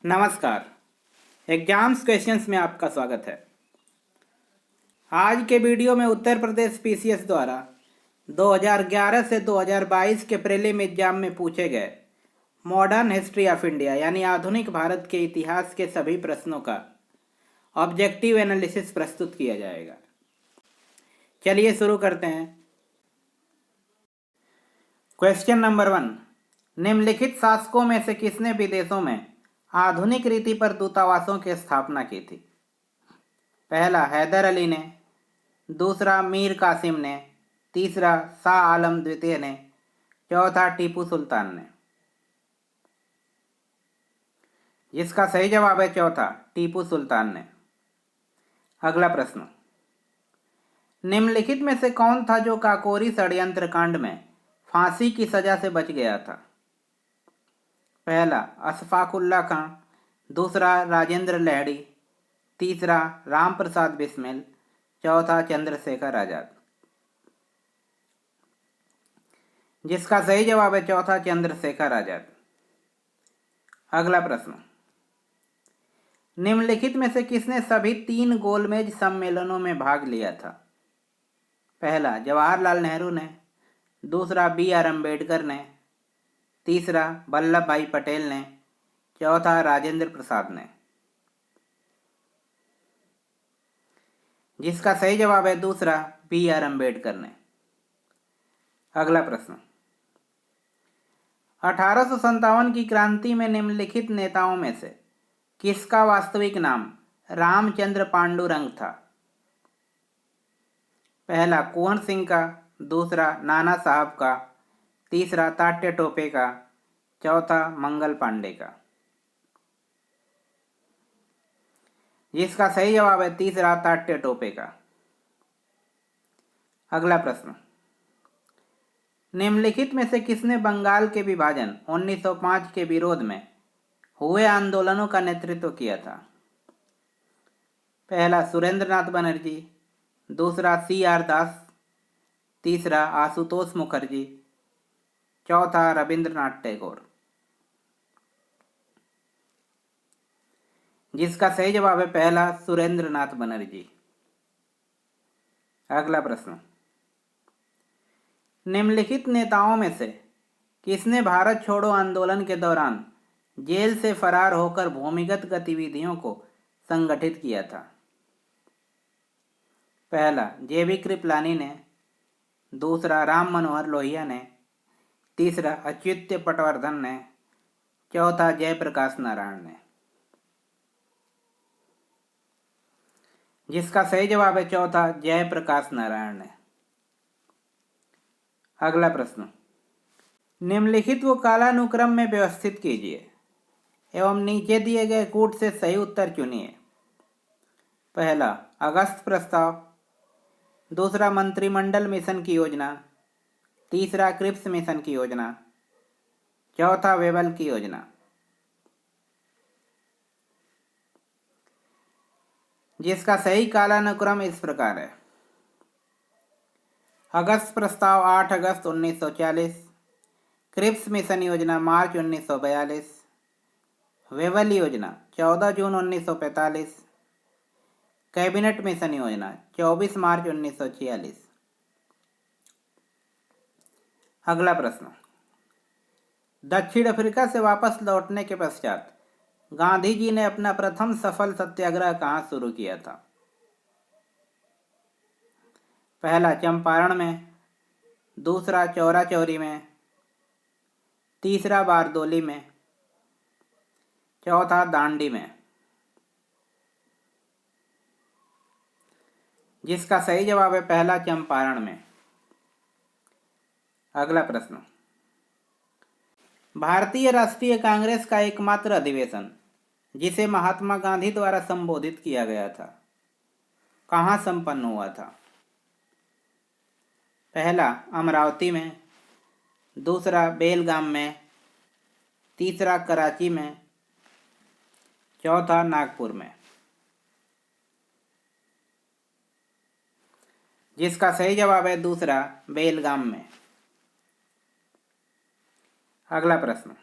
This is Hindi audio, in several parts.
नमस्कार। एग्जाम्स क्वेश्चंस में आपका स्वागत है। आज के वीडियो में उत्तर प्रदेश पीसीएस द्वारा 2011 से 2022 के प्रीलिम एग्जाम में पूछे गए मॉडर्न हिस्ट्री ऑफ इंडिया यानी आधुनिक भारत के इतिहास के सभी प्रश्नों का ऑब्जेक्टिव एनालिसिस प्रस्तुत किया जाएगा। चलिए शुरू करते हैं। क्वेश्चन नंबर 1, निम्नलिखित शासकों में से किसने विदेशों में आधुनिक रीति पर दूतावासों की स्थापना की थी? पहला हैदर अली ने, दूसरा मीर कासिम ने, तीसरा शाह आलम द्वितीय ने, चौथा टीपू सुल्तान ने। जिसका सही जवाब है चौथा, टीपू सुल्तान ने। अगला प्रश्न, निम्नलिखित में से कौन था जो काकोरी षड्यंत्र कांड में फांसी की सजा से बच गया था? पहला अशफाकुल्ला खां, दूसरा राजेंद्र लहड़ी, तीसरा राम प्रसाद बिस्मिल, चौथा चंद्रशेखर आजाद। जिसका सही जवाब है चौथा, चंद्रशेखर आजाद। अगला प्रश्न, निम्नलिखित में से किसने सभी 3 गोलमेज सम्मेलनों में भाग लिया था? पहला जवाहरलाल नेहरू ने, दूसरा BR अम्बेडकर ने, तीसरा वल्लभ भाई पटेल ने, चौथा राजेंद्र प्रसाद ने। जिसका सही जवाब है दूसरा, BR अम्बेडकर ने। अगला प्रश्न, 1857 की क्रांति में निम्नलिखित नेताओं में से किसका वास्तविक नाम रामचंद्र पांडुरंग था? पहला कुंवर सिंह का, दूसरा नाना साहब का, तीसरा तात्या टोपे का, चौथा मंगल पांडे का। जिसका सही जवाब है तीसरा, तात्या टोपे का। अगला प्रश्न, निम्नलिखित में से किसने बंगाल के विभाजन 1905 के विरोध में हुए आंदोलनों का नेतृत्व किया था? पहला सुरेंद्रनाथ बनर्जी, दूसरा CR दास, तीसरा आशुतोष मुखर्जी, चौथा रविंद्रनाथ टैगोर। जिसका सही जवाब है पहला, सुरेंद्रनाथ बनर्जी। अगला प्रश्न, निम्नलिखित नेताओं में से किसने भारत छोड़ो आंदोलन के दौरान जेल से फरार होकर भूमिगत गतिविधियों को संगठित किया था? पहला JB कृपलानी ने, दूसरा राम मनोहर लोहिया ने, तीसरा अच्युत पटवर्धन ने, चौथा जयप्रकाश नारायण ने। जिसका सही जवाब है चौथा, जयप्रकाश नारायण ने। अगला प्रश्न, निम्नलिखित को कालानुक्रम में व्यवस्थित कीजिए एवं नीचे दिए गए कूट से सही उत्तर चुनिए। पहला अगस्त प्रस्ताव, दूसरा मंत्रिमंडल मिशन की योजना, तीसरा क्रिप्स मिशन की योजना, चौथा वेबल की योजना। जिसका सही कालानुक्रम इस प्रकार है, अगस्त प्रस्ताव 8 अगस्त 1940, क्रिप्स मिशन योजना मार्च 1942, वेबल योजना 14 जून 1945, कैबिनेट मिशन योजना 24 मार्च 1946। अगला प्रश्न, दक्षिण अफ्रीका से वापस लौटने के पश्चात गांधी जी ने अपना प्रथम सफल सत्याग्रह कहाँ शुरू किया था? पहला चंपारण में, दूसरा चौरा चौरी में, तीसरा बारदोली में, चौथा दांडी में। जिसका सही जवाब है पहला, चंपारण में। अगला प्रश्न, भारतीय राष्ट्रीय कांग्रेस का एकमात्र अधिवेशन जिसे महात्मा गांधी द्वारा संबोधित किया गया था कहाँ संपन्न हुआ था? पहला अमरावती में, दूसरा बेलगाम में, तीसरा कराची में, चौथा नागपुर में। जिसका सही जवाब है दूसरा, बेलगाम में। अगला प्रश्न,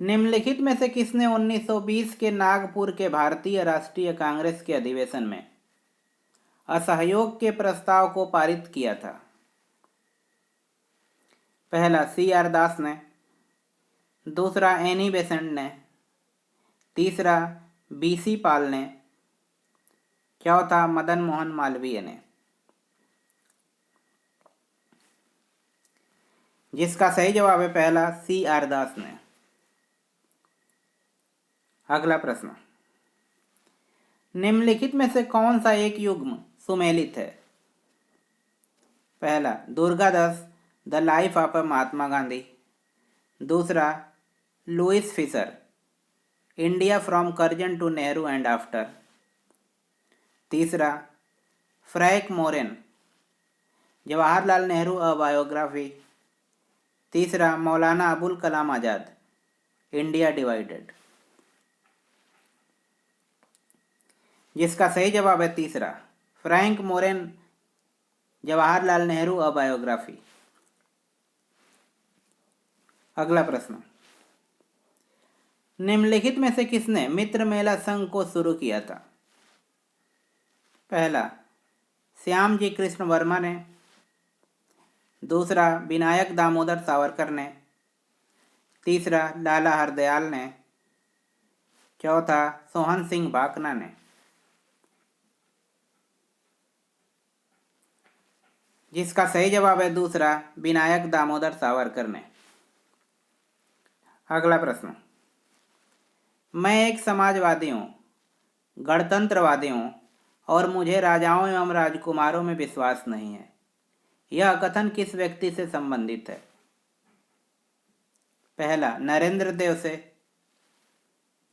निम्नलिखित में से किसने 1920 के नागपुर के भारतीय राष्ट्रीय कांग्रेस के अधिवेशन में असहयोग के प्रस्ताव को पारित किया था? पहला C.R. दास ने, दूसरा एनी बेसेंट ने, तीसरा B.C. पाल ने, चौथा मदन मोहन मालवीय ने। जिसका सही जवाब है पहला C.R. दास ने। अगला प्रश्न, निम्नलिखित में से कौन सा एक युग्म सुमेलित है? पहला Durgadas the life of Mahatma Gandhi, दूसरा Louis Fischer India from Curzon to Nehru and after, तीसरा Frank Moraes Jawaharlal Nehru a biography, तीसरा मौलाना अबुल कलाम आज़ाद इंडिया डिवाइडेड। जिसका सही जवाब है तीसरा Frank Moraes Jawaharlal Nehru a biography. अगला प्रश्न, निम्नलिखित में से किसने मित्र मेला संघ को शुरू किया था? पहला श्याम जी कृष्ण वर्मा ने, दूसरा विनायक दामोदर सावरकर ने, तीसरा लाला हरदयाल ने, चौथा सोहन सिंह भाकना ने। जिसका सही जवाब है दूसरा विनायक दामोदर सावरकर ने। अगला प्रश्न, मैं एक समाजवादी हूँ, गणतंत्रवादी हूँ और मुझे राजाओं एवं राजकुमारों में विश्वास नहीं है। यह कथन किस व्यक्ति से संबंधित है? पहला नरेंद्र देव से,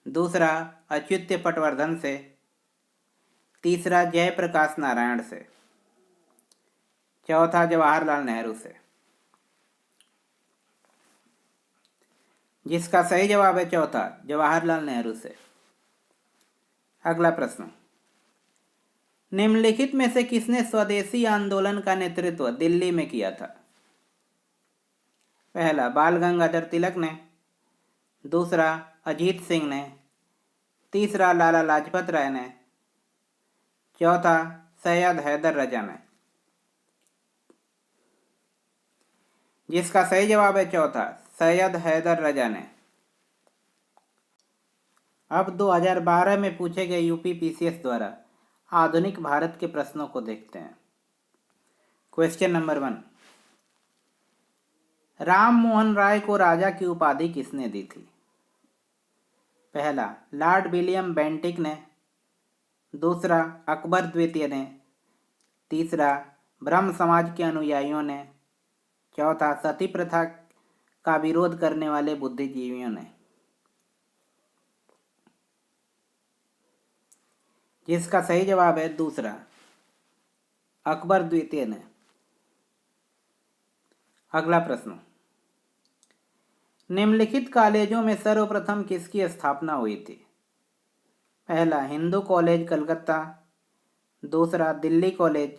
दूसरा अच्युत पटवर्धन से, तीसरा जयप्रकाश नारायण से, चौथा जवाहरलाल नेहरू से। जिसका सही जवाब है चौथा जवाहरलाल नेहरू से। अगला प्रश्न, निम्नलिखित में से किसने स्वदेशी आंदोलन का नेतृत्व दिल्ली में किया था? पहला बाल गंगाधर तिलक ने, दूसरा अजीत सिंह ने, तीसरा लाला लाजपत राय ने, चौथा सैयद हैदर रजा ने। जिसका सही जवाब है चौथा सैयद हैदर रजा ने। अब 2012 में पूछे गए यूपी पीसीएस द्वारा आधुनिक भारत के प्रश्नों को देखते हैं। क्वेश्चन नंबर 1, राम मोहन राय को राजा की उपाधि किसने दी थी? पहला लॉर्ड विलियम बेंटिक ने, दूसरा अकबर द्वितीय ने, तीसरा ब्रह्म समाज के अनुयायियों ने, चौथा सती प्रथा का विरोध करने वाले बुद्धिजीवियों ने। जिसका सही जवाब है दूसरा अकबर द्वितीय ने। अगला प्रश्न, निम्नलिखित कॉलेजों में सर्वप्रथम किसकी स्थापना हुई थी? पहला हिंदू कॉलेज कलकत्ता, दूसरा दिल्ली कॉलेज,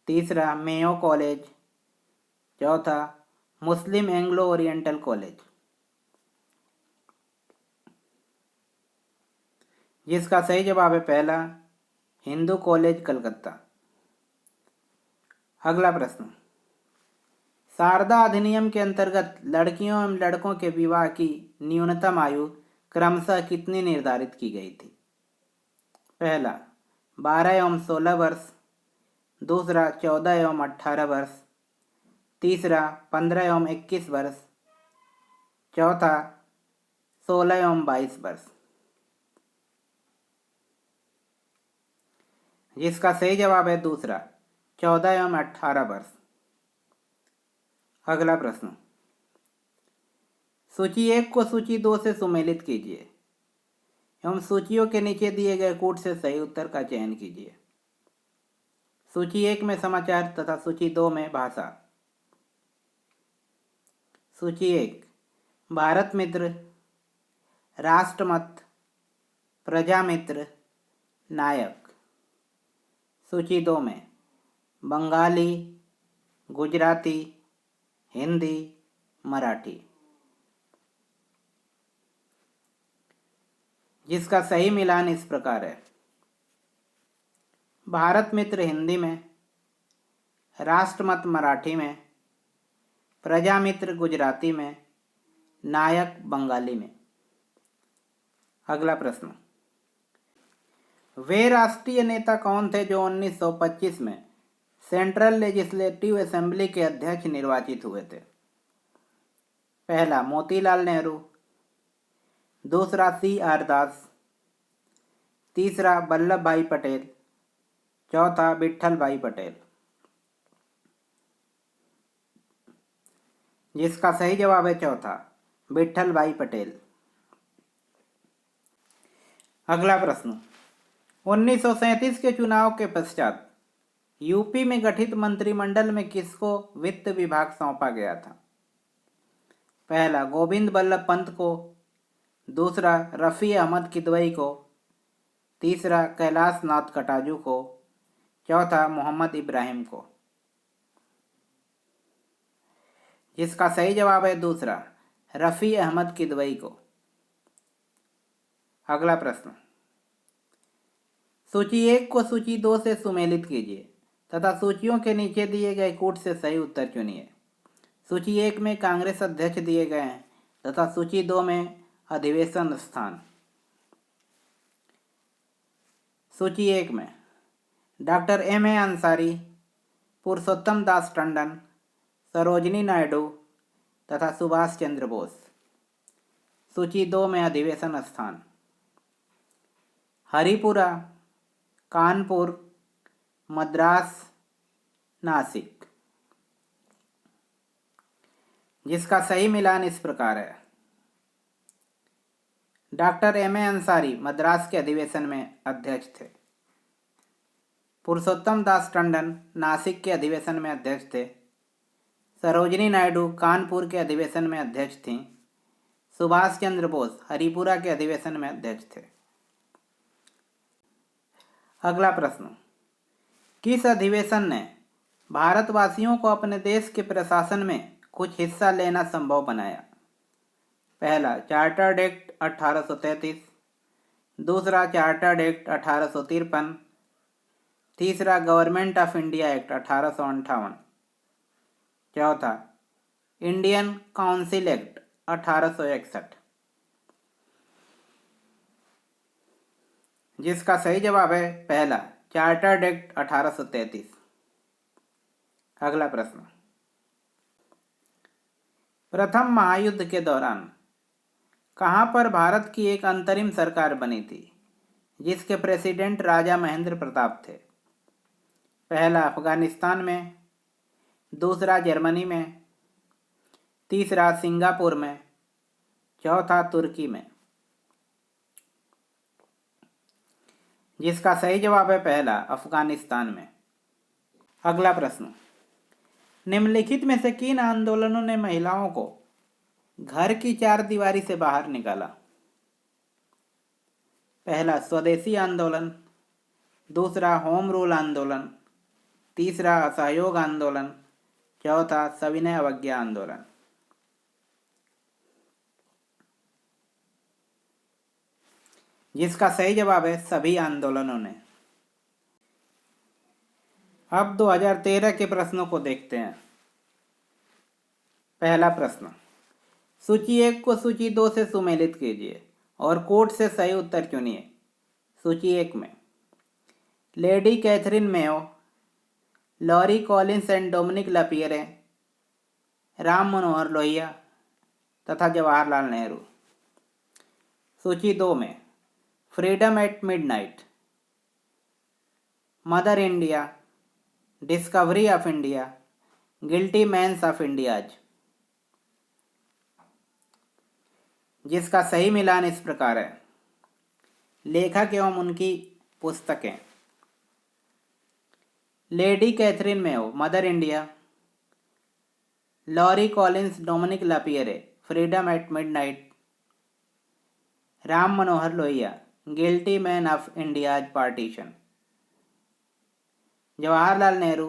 तीसरा मेयो कॉलेज, चौथा मुस्लिम एंग्लो ओरिएंटल कॉलेज। जिसका सही जवाब है पहला हिंदू कॉलेज कलकत्ता। अगला प्रश्न, शारदा अधिनियम के अंतर्गत लड़कियों एवं लड़कों के विवाह की न्यूनतम आयु क्रमशः कितनी निर्धारित की गई थी? पहला 12 एवं 16 वर्ष, दूसरा 14 एवं 18 वर्ष, तीसरा 15 एवं 21 वर्ष, चौथा 16 एवं 22 वर्ष। जिसका सही जवाब है दूसरा 14 एवं 18 वर्ष। अगला प्रश्न, सूची 1 को सूची 2 से सुमेलित कीजिए एवं सूचियों के नीचे दिए गए कूट से सही उत्तर का चयन कीजिए। सूची 1 में समाचार तथा सूची 2 में भाषा। सूची 1 भारत मित्र, राष्ट्रमत, प्रजामित्र, नायक। सूची 2 में बंगाली, गुजराती, हिंदी, मराठी। जिसका सही मिलान इस प्रकार है: भारत मित्र हिंदी में, राष्ट्रमत मराठी में, प्रजामित्र गुजराती में, नायक बंगाली में। अगला प्रश्न: वे राष्ट्रीय नेता कौन थे जो 1925 में सेंट्रल लेजिस्लेटिव असेंबली के अध्यक्ष निर्वाचित हुए थे? पहला मोतीलाल नेहरू, दूसरा CR दास, तीसरा वल्लभ भाई पटेल, चौथा विट्ठल भाई पटेल। जिसका सही जवाब है चौथा, विट्ठल भाई पटेल। अगला प्रश्न: 1937 के चुनाव के पश्चात यूपी में गठित मंत्रिमंडल में किसको वित्त विभाग सौंपा गया था? पहला गोविंद बल्लभ पंत को, दूसरा रफ़ी अहमद किदवई को, तीसरा कैलाश नाथ कटाजू को, चौथा मोहम्मद इब्राहिम को। जिसका सही जवाब है दूसरा, रफ़ी अहमद किदवई को। अगला प्रश्न: सूची 1 को सूची 2 से सुमेलित कीजिए तथा सूचियों के नीचे दिए गए कूट से सही उत्तर चुनिए। सूची 1 में कांग्रेस अध्यक्ष दिए गए हैं तथा सूची 2 में अधिवेशन स्थान। सूची 1 में डॉक्टर M.A. अंसारी, पुरुषोत्तम दास टंडन, सरोजिनी नायडू तथा सुभाष चंद्र बोस। सूची 2 में अधिवेशन स्थान: हरिपुरा, कानपुर, मद्रास, नासिक। जिसका सही मिलान इस प्रकार है: डॉक्टर M.A. अंसारी मद्रास के अधिवेशन में अध्यक्ष थे, पुरुषोत्तम दास टंडन नासिक के अधिवेशन में अध्यक्ष थे, सरोजिनी नायडू कानपुर के अधिवेशन में अध्यक्ष थीं, सुभाष चंद्र बोस हरिपुरा के अधिवेशन में अध्यक्ष थे। अगला प्रश्न: किस अधिवेशन ने भारतवासियों को अपने देश के प्रशासन में कुछ हिस्सा लेना संभव बनाया? पहला चार्टर्ड एक्ट 1833, दूसरा चार्टर्ड एक्ट 1853, तीसरा गवर्नमेंट ऑफ इंडिया एक्ट 1858, चौथा इंडियन काउंसिल एक्ट 1861। जिसका सही जवाब है पहला, चार्टर्ड एक्ट 1833। अगला प्रश्न: प्रथम महायुद्ध के दौरान कहाँ पर भारत की एक अंतरिम सरकार बनी थी जिसके प्रेसिडेंट राजा महेंद्र प्रताप थे? पहला अफगानिस्तान में, दूसरा जर्मनी में, तीसरा सिंगापुर में, चौथा तुर्की में। जिसका सही जवाब है पहला, अफगानिस्तान में। अगला प्रश्न: निम्नलिखित में से किन आंदोलनों ने महिलाओं को घर की चार दीवारी से बाहर निकाला? पहला स्वदेशी आंदोलन, दूसरा होम रूल आंदोलन, तीसरा असहयोग आंदोलन, चौथा सविनय अवज्ञा आंदोलन। जिसका सही जवाब है सभी आंदोलनों ने। अब 2013 के प्रश्नों को देखते हैं। पहला प्रश्न: सूची 1 को सूची 2 से सुमेलित कीजिए और कोड से सही उत्तर चुनिए। सूची 1 में Lady Katherine Mayo, Larry Collins and Dominique Lapierre, Ram Manohar Lohia तथा जवाहरलाल नेहरू। सूची 2 में freedom at midnight, mother India, discovery of India, guilty men's of India's. जिसका सही मिलान इस प्रकार है: लेखक एवं उनकी पुस्तकें। Lady Katherine Mayo, mother India, Larry Collins Dominique Lapierre, freedom at midnight, Ram Manohar Lohia, guilty men of India's partition, Jawaharlal Nehru,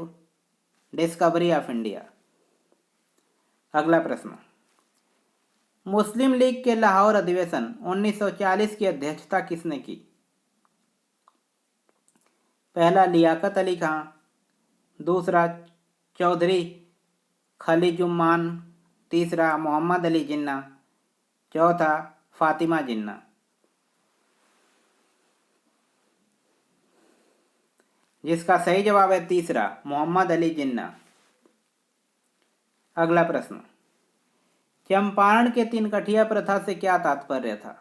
discovery of India. अगला प्रश्न: मुस्लिम लीग के लाहौर अधिवेशन 1940 की अध्यक्षता किसने की? पहला लियाकत अली खां, दूसरा चौधरी खलीजुम्मान, तीसरा मोहम्मद अली जिन्ना, चौथा फातिमा जिन्ना। जिसका सही जवाब है तीसरा, मोहम्मद अली जिन्ना। अगला प्रश्न, चंपारण के 3 प्रथा से क्या तात्पर्य था?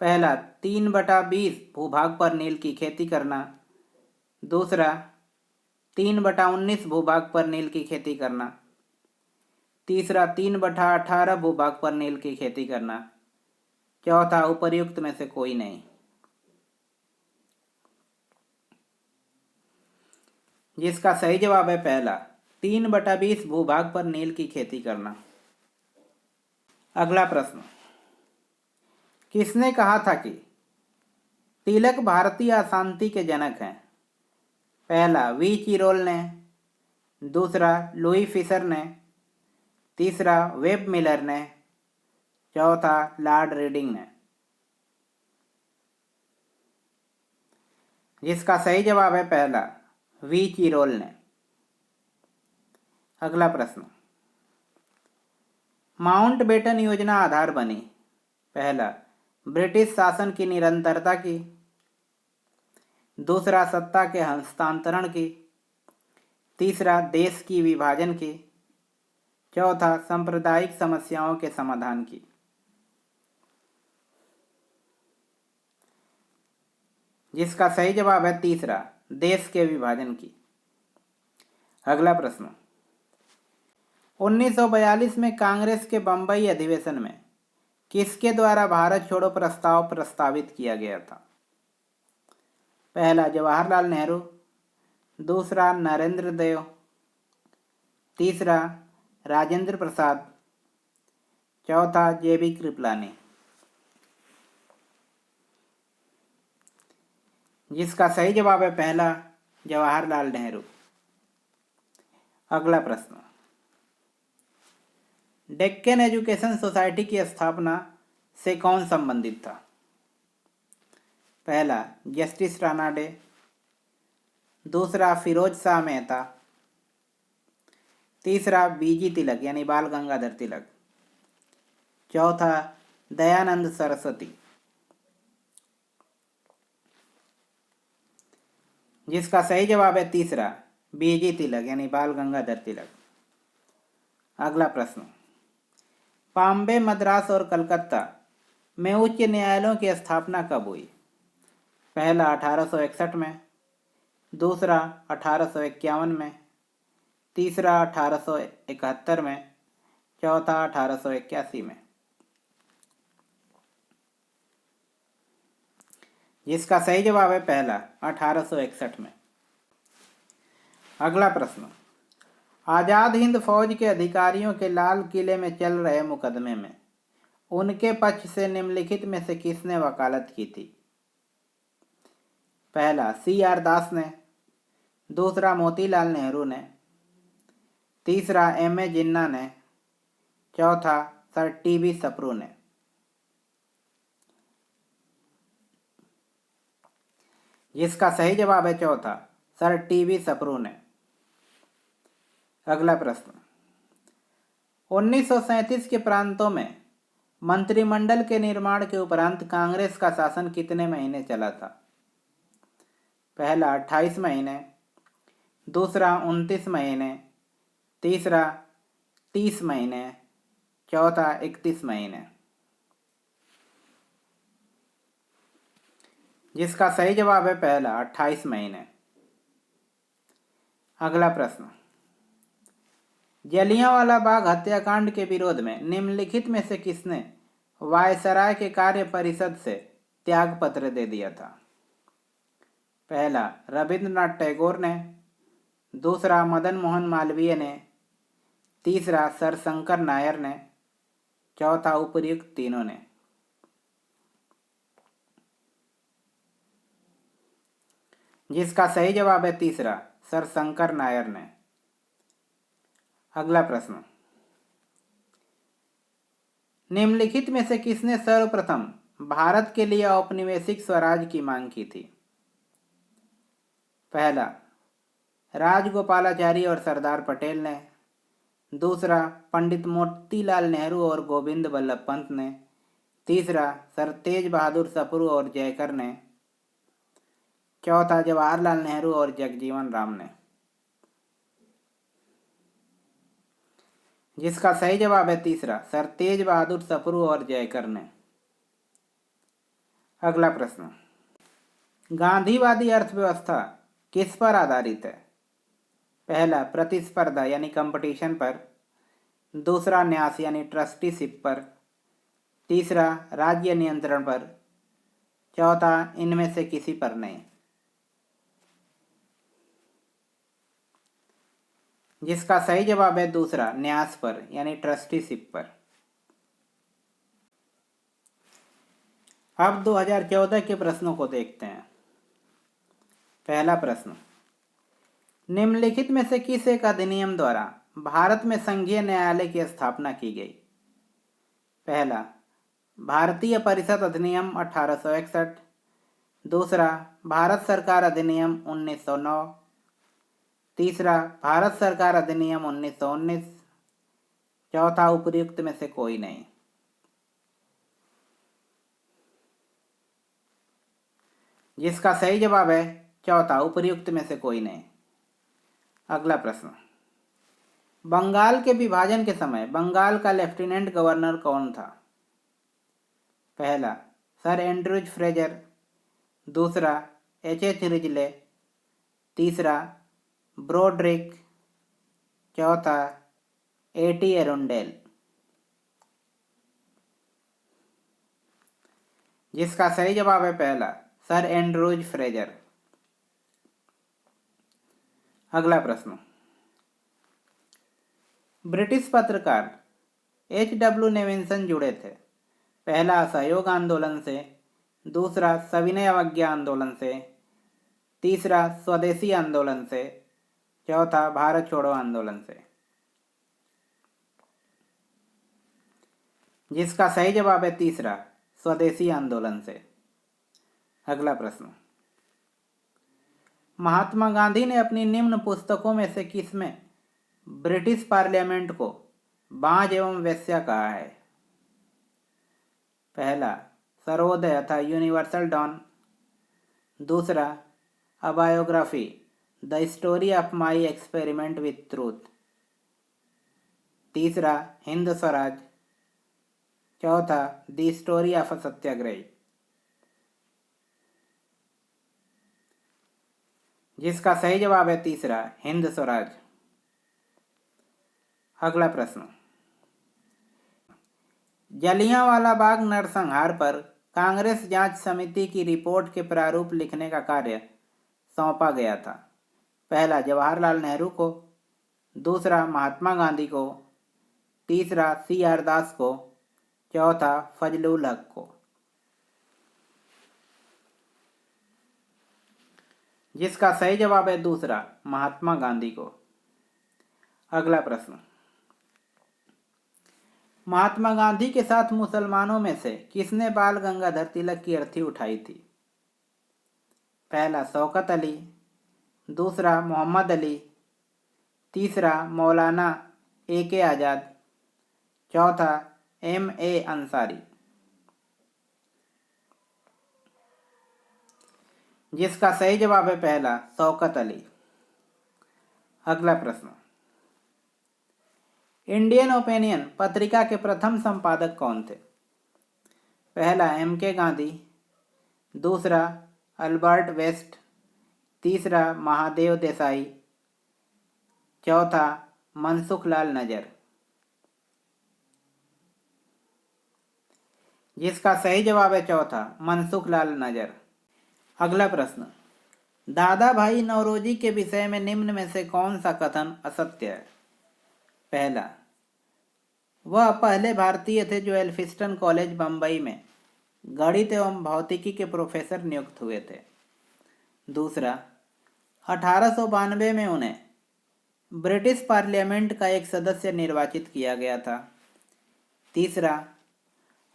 पहला 3/20 भूभाग पर नील की खेती करना, दूसरा 3/19 भूभाग पर नील की खेती करना, तीसरा 3/18 भूभाग पर नील की खेती करना, चौथा उपर्युक्त में से कोई नहीं। जिसका सही जवाब है पहला, 3/20 भूभाग पर नील की खेती करना। अगला प्रश्न, किसने कहा था कि तिलक भारतीय अशांति के जनक हैं? पहला वी चिरोल ने, दूसरा लुई फिशर ने, तीसरा वेब मिलर ने, चौथा लॉर्ड रीडिंग ने। जिसका सही जवाब है पहला, वी चिरोल ने। अगला प्रश्न, माउंटबेटन योजना आधार बनी? पहला ब्रिटिश शासन की निरंतरता की, दूसरा सत्ता के हस्तांतरण की, तीसरा देश की विभाजन की, चौथा सांप्रदायिक समस्याओं के समाधान की। जिसका सही जवाब है तीसरा, देश के विभाजन की। अगला प्रश्न, 1942 में कांग्रेस के बंबई अधिवेशन में किसके द्वारा भारत छोड़ो प्रस्ताव प्रस्तावित किया गया था? पहला जवाहरलाल नेहरू, दूसरा नरेंद्र देव, तीसरा राजेंद्र प्रसाद, चौथा जेबी कृपलानी। जिसका सही जवाब है पहला, जवाहरलाल नेहरू। अगला प्रश्न, डेक्कन एजुकेशन सोसाइटी की स्थापना से कौन संबंधित था? पहला जस्टिस राणा डे, दूसरा फिरोज शाह मेहता, तीसरा बीजी तिलक यानी बाल गंगाधर तिलक, चौथा दयानंद सरस्वती। जिसका सही जवाब है तीसरा, बीजी तिलक यानी बाल गंगाधर तिलक। अगला प्रश्न, बॉम्बे, मद्रास और कलकत्ता में उच्च न्यायालयों की स्थापना कब हुई? पहला 1861 में, दूसरा 1851 में, तीसरा 1871 में, चौथा 1881 में। जिसका सही जवाब है पहला, 1861 में। अगला प्रश्न, आज़ाद हिंद फौज के अधिकारियों के लाल किले में चल रहे मुकदमे में उनके पक्ष से निम्नलिखित में से किसने वकालत की थी? पहला CR दास ने, दूसरा मोतीलाल नेहरू ने, तीसरा MA जिन्ना ने, चौथा सर TB सप्रू ने। जिसका सही जवाब है चौथा, सर TB सप्रू ने। अगला प्रश्न, 1937 के प्रांतों में मंत्रिमंडल के निर्माण के उपरांत कांग्रेस का शासन कितने महीने चला था? पहला 28 महीने, दूसरा 29 महीने, तीसरा 30 महीने, चौथा 31 महीने। जिसका सही जवाब है पहला, 28 महीने। अगला प्रश्न, जलियांवाला बाग हत्याकांड के विरोध में निम्नलिखित में से किसने वायसराय के कार्य परिषद से त्याग पत्र दे दिया था? पहला रविंद्रनाथ टैगोर ने, दूसरा मदन मोहन मालवीय ने, तीसरा सर शंकर नायर ने, चौथा उपर्युक्त तीनों ने। जिसका सही जवाब है तीसरा, सर शंकर नायर ने। अगला प्रश्न, निम्नलिखित में से किसने सर्वप्रथम भारत के लिए औपनिवेशिक स्वराज की मांग की थी? पहला, राजगोपालाचारी और सरदार पटेल ने। दूसरा, पंडित मोतीलाल नेहरू और गोविंद बल्लभ पंत ने। तीसरा, सर तेज बहादुर सप्रू और जयकर ने। चौथा, जवाहरलाल नेहरू और जगजीवन राम ने। जिसका सही जवाब है तीसरा, सर तेज बहादुर सप्रू और जयकर ने। अगला प्रश्न, गांधीवादी अर्थव्यवस्था किस पर आधारित है? पहला, प्रतिस्पर्धा यानी कंपटीशन पर। दूसरा, न्यास यानी ट्रस्टीशिप पर। तीसरा, राज्य नियंत्रण पर। चौथा, इनमें से किसी पर नहीं। जिसका सही जवाब है दूसरा, न्यास पर यानी ट्रस्टीशिप पर। अब 2014 के प्रश्नों को देखते हैं। पहला प्रश्न, निम्नलिखित में से किस एक अधिनियम द्वारा भारत में संघीय न्यायालय की स्थापना की गई? पहला, भारतीय परिषद अधिनियम 1861। दूसरा, भारत सरकार अधिनियम 1909। तीसरा, भारत सरकार अधिनियम 1919। चौथा, उपर्युक्त में से कोई नहीं। जिसका सही जवाब है चौथा, उपर्युक्त में से कोई नहीं। अगला प्रश्न, बंगाल के विभाजन के समय बंगाल का लेफ्टिनेंट गवर्नर कौन था? पहला, सर एंड्रूज फ्रेजर। दूसरा, एच रिजले। तीसरा, ब्रोड्रिक। चौथा, एटी एरुंडेल। जिसका सही जवाब है पहला, सर एंड्रूज फ्रेजर। अगला प्रश्न, ब्रिटिश पत्रकार H.W. नेविन्सन जुड़े थे? पहला, असहयोग आंदोलन से। दूसरा, सविनय अवज्ञा आंदोलन से। तीसरा, स्वदेशी आंदोलन से। चौथा, भारत छोड़ो आंदोलन से। जिसका सही जवाब है तीसरा, स्वदेशी आंदोलन से। अगला प्रश्न, महात्मा गांधी ने अपनी निम्न पुस्तकों में से किसमें ब्रिटिश पार्लियामेंट को बांझ एवं वेश्या कहा है? पहला, सर्वोदय अथा यूनिवर्सल डॉन। दूसरा, अ biography the story of my experiment with truth. तीसरा, हिंद स्वराज। चौथा, द स्टोरी ऑफ अ सत्याग्रही। जिसका सही जवाब है तीसरा, हिंद स्वराज। अगला प्रश्न, जलियांवाला बाग नरसंहार पर कांग्रेस जांच समिति की रिपोर्ट के प्रारूप लिखने का कार्य सौंपा गया था? पहला, जवाहरलाल नेहरू को। दूसरा, महात्मा गांधी को। तीसरा, CR दास को। चौथा, फजलुल हक को। जिसका सही जवाब है दूसरा, महात्मा गांधी को। अगला प्रश्न, महात्मा गांधी के साथ मुसलमानों में से किसने बाल गंगाधर तिलक की अर्थी उठाई थी? पहला, शौकत अली। दूसरा, मोहम्मद अली। तीसरा, मौलाना AK आज़ाद। चौथा, MA अंसारी। जिसका सही जवाब है पहला, शौकत अली। अगला प्रश्न, इंडियन ओपिनियन पत्रिका के प्रथम संपादक कौन थे? पहला, MK गांधी। दूसरा, अल्बर्ट वेस्ट। तीसरा, महादेव देसाई। चौथा, मनसुख लाल नजर। जिसका सही जवाब है चौथा, मनसुख लाल नजर। अगला प्रश्न, दादा भाई नौरोजी के विषय में निम्न में से कौन सा कथन असत्य है? पहला, वह पहले भारतीय थे जो एल्फिंस्टन कॉलेज बंबई में गणित एवं भौतिकी के प्रोफेसर नियुक्त हुए थे। दूसरा, 1892 में उन्हें ब्रिटिश पार्लियामेंट का एक सदस्य निर्वाचित किया गया था। तीसरा,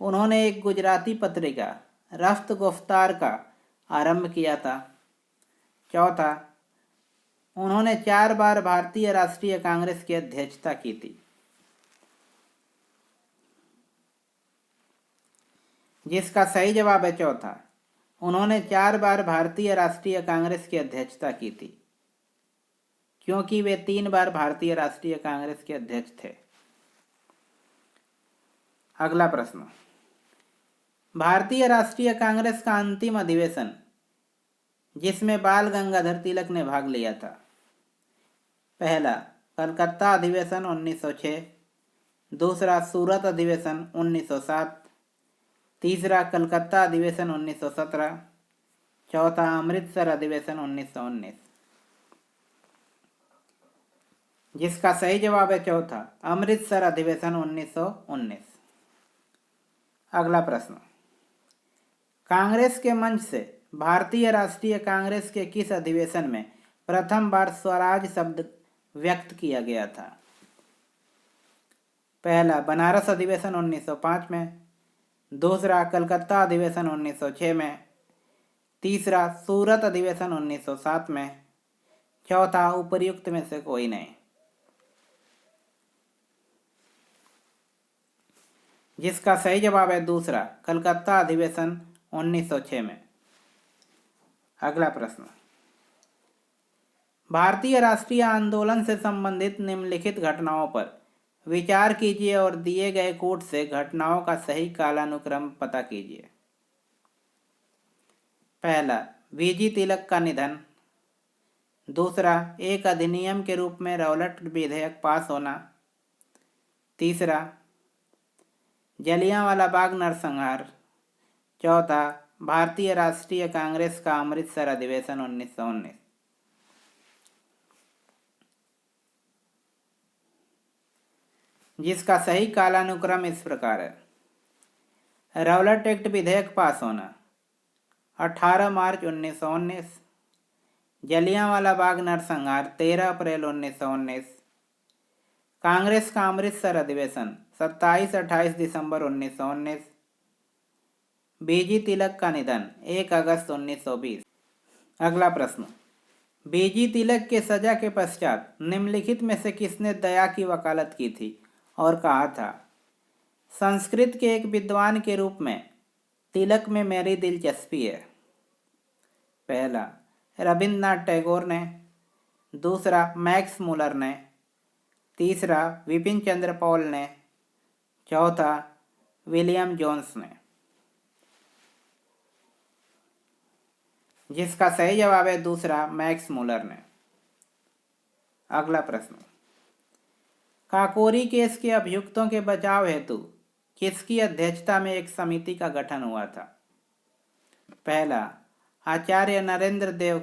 उन्होंने एक गुजराती पत्रिका रफ्त गुफ्तार का आरंभ किया था। चौथा, उन्होंने 4 बार भारतीय राष्ट्रीय कांग्रेस की अध्यक्षता की थी। जिसका सही जवाब है चौथा, उन्होंने 4 बार भारतीय राष्ट्रीय कांग्रेस की अध्यक्षता की थी, क्योंकि वे 3 बार भारतीय राष्ट्रीय कांग्रेस के अध्यक्ष थे। अगला प्रश्न, भारतीय राष्ट्रीय कांग्रेस का अंतिम अधिवेशन जिसमें बाल गंगाधर तिलक ने भाग लिया था। पहला, कलकत्ता अधिवेशन 1906। दूसरा, सूरत अधिवेशन 1907। तीसरा, कलकत्ता अधिवेशन 1917। चौथा, अमृतसर अधिवेशन 1919। जिसका सही जवाब है चौथा, अमृतसर अधिवेशन 1919। अगला प्रश्न, कांग्रेस के मंच से भारतीय राष्ट्रीय कांग्रेस के किस अधिवेशन में प्रथम बार स्वराज शब्द व्यक्त किया गया था। पहला, बनारस अधिवेशन 1905 में। दूसरा, कलकत्ता अधिवेशन 1906 में। तीसरा, सूरत अधिवेशन 1907 में। चौथा, उपर्युक्त में से कोई नहीं। जिसका सही जवाब है दूसरा, कलकत्ता अधिवेशन 1906 में। अगला प्रश्न, भारतीय राष्ट्रीय आंदोलन से संबंधित निम्नलिखित घटनाओं पर विचार कीजिए और दिए गए कोट से घटनाओं का सही कालानुक्रम पता कीजिए। पहला, वीजी तिलक का निधन। दूसरा, एक अधिनियम के रूप में रौलट विधेयक पास होना। तीसरा, जलियांवाला बाग नरसंहार। चौथा, भारतीय राष्ट्रीय कांग्रेस का अमृतसर अधिवेशन 1919। जिसका सही कालानुक्रम इस प्रकार है। रौलट एक्ट विधेयक पास होना 18 मार्च 1919। जलियांवाला बाग नरसंहार 13 अप्रैल 1919। कांग्रेस का अमृतसर अधिवेशन 27-28 दिसंबर 1919। बीजी तिलक का निधन 1 अगस्त 1920। अगला प्रश्न, बीजी तिलक के सजा के पश्चात निम्नलिखित में से किसने दया की वकालत की थी और कहा था। संस्कृत के एक विद्वान के रूप में तिलक में मेरी दिलचस्पी है। पहला, रविन्द्रनाथ टैगोर ने। दूसरा, मैक्स मुलर ने। तीसरा, विपिन चंद्र पॉल ने। चौथा, विलियम जोन्स ने। जिसका सही जवाब है दूसरा, मैक्स मुलर ने। अगला प्रश्न, काकोरी केस के अभियुक्तों के बचाव हेतु किसकी अध्यक्षता में एक समिति का गठन हुआ था। पहला, आचार्य नरेंद्र देव।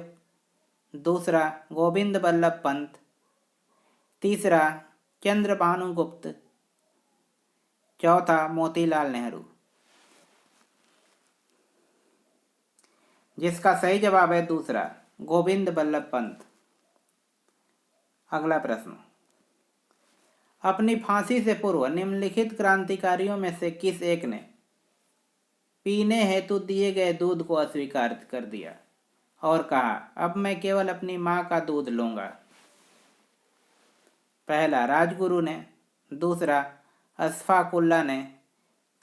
दूसरा, गोविंद बल्लभ पंत। तीसरा, चंद्रभानु गुप्त। चौथा, मोतीलाल नेहरू। जिसका सही जवाब है दूसरा, गोविंद बल्लभ पंत। अगला प्रश्न, अपनी फांसी से पूर्व निम्नलिखित क्रांतिकारियों में से किस एक ने पीने हेतु दिए गए दूध को अस्वीकार कर दिया और कहा, अब मैं केवल अपनी मां का दूध लूंगा। पहला, राजगुरु ने। दूसरा, अशफाक उल्लाह ने।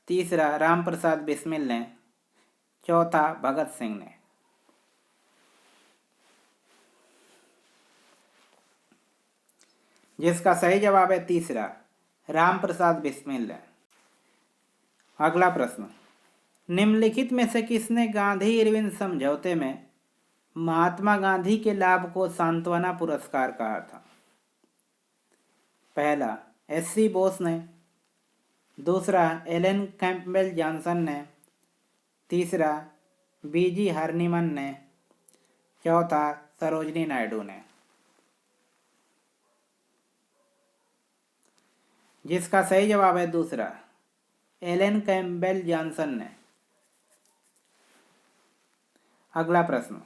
तीसरा, रामप्रसाद बिस्मिल ने। चौथा, भगत सिंह ने। जिसका सही जवाब है तीसरा, रामप्रसाद बिस्मिल ने। अगला प्रश्न, निम्नलिखित में से किसने गांधी इरविन समझौते में महात्मा गांधी के लाभ को सांत्वना पुरस्कार कहा था। पहला, एस.सी. बोस ने। दूसरा, एलन कैंपबेल जॉनसन ने। तीसरा, बी.जी. हार्निमन ने। चौथा, सरोजनी नायडू ने। जिसका सही जवाब है दूसरा, एलन कैंपबेल जॉनसन ने। अगला प्रश्न,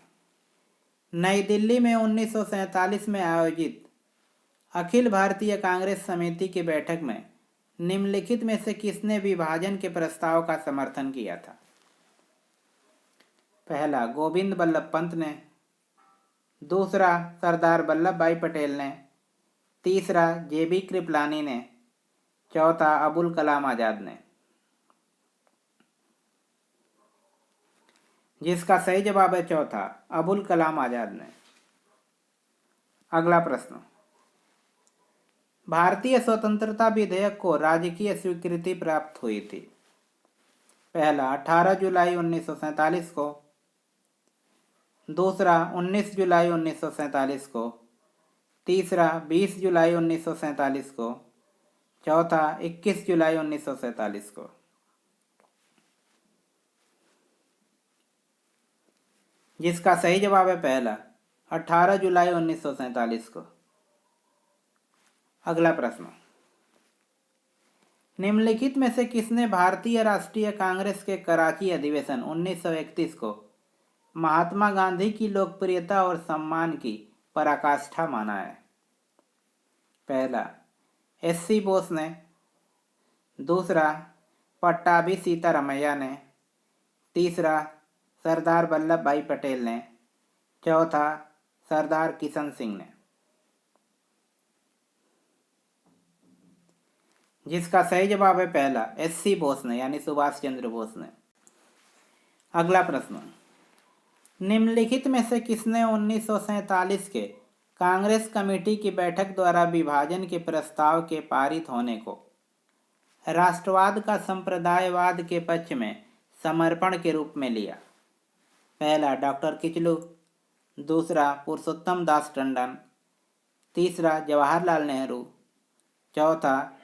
नई दिल्ली में 1947 में आयोजित अखिल भारतीय कांग्रेस समिति की बैठक में निम्नलिखित में से किसने विभाजन के प्रस्ताव का समर्थन किया था? पहला, गोविंद बल्लभ पंत ने। दूसरा, सरदार वल्लभ भाई पटेल ने। तीसरा, JB कृपलानी ने। चौथा, अबुल कलाम आजाद ने। जिसका सही जवाब है चौथा, अबुल कलाम आजाद ने। अगला प्रश्न, भारतीय स्वतंत्रता विधेयक को राजकीय स्वीकृति प्राप्त हुई थी? पहला, 18 जुलाई 1947 को। दूसरा, 19 जुलाई 1947 को। तीसरा, 20 जुलाई 1947 को। चौथा, 21 जुलाई 1947 को। जिसका सही जवाब है पहला, 18 जुलाई 1947 को। अगला प्रश्न, निम्नलिखित में से किसने भारतीय राष्ट्रीय कांग्रेस के कराची अधिवेशन 1931 को महात्मा गांधी की लोकप्रियता और सम्मान की पराकाष्ठा माना है? पहला, SC बोस ने। दूसरा, पट्टाभी सीतारामैया ने। तीसरा, सरदार वल्लभ भाई पटेल ने। चौथा, सरदार किशन सिंह ने। जिसका सही जवाब है पहला, SC बोस ने, यानी सुभाष चंद्र बोस ने। अगला प्रश्न, निम्नलिखित में से किसने 1947 के कांग्रेस कमेटी की बैठक द्वारा विभाजन के प्रस्ताव के पारित होने को राष्ट्रवाद का संप्रदायवाद के पक्ष में समर्पण के रूप में लिया? पहला, डॉक्टर किचलू। दूसरा, पुरुषोत्तम दास टंडन। तीसरा, जवाहरलाल नेहरू। चौथा,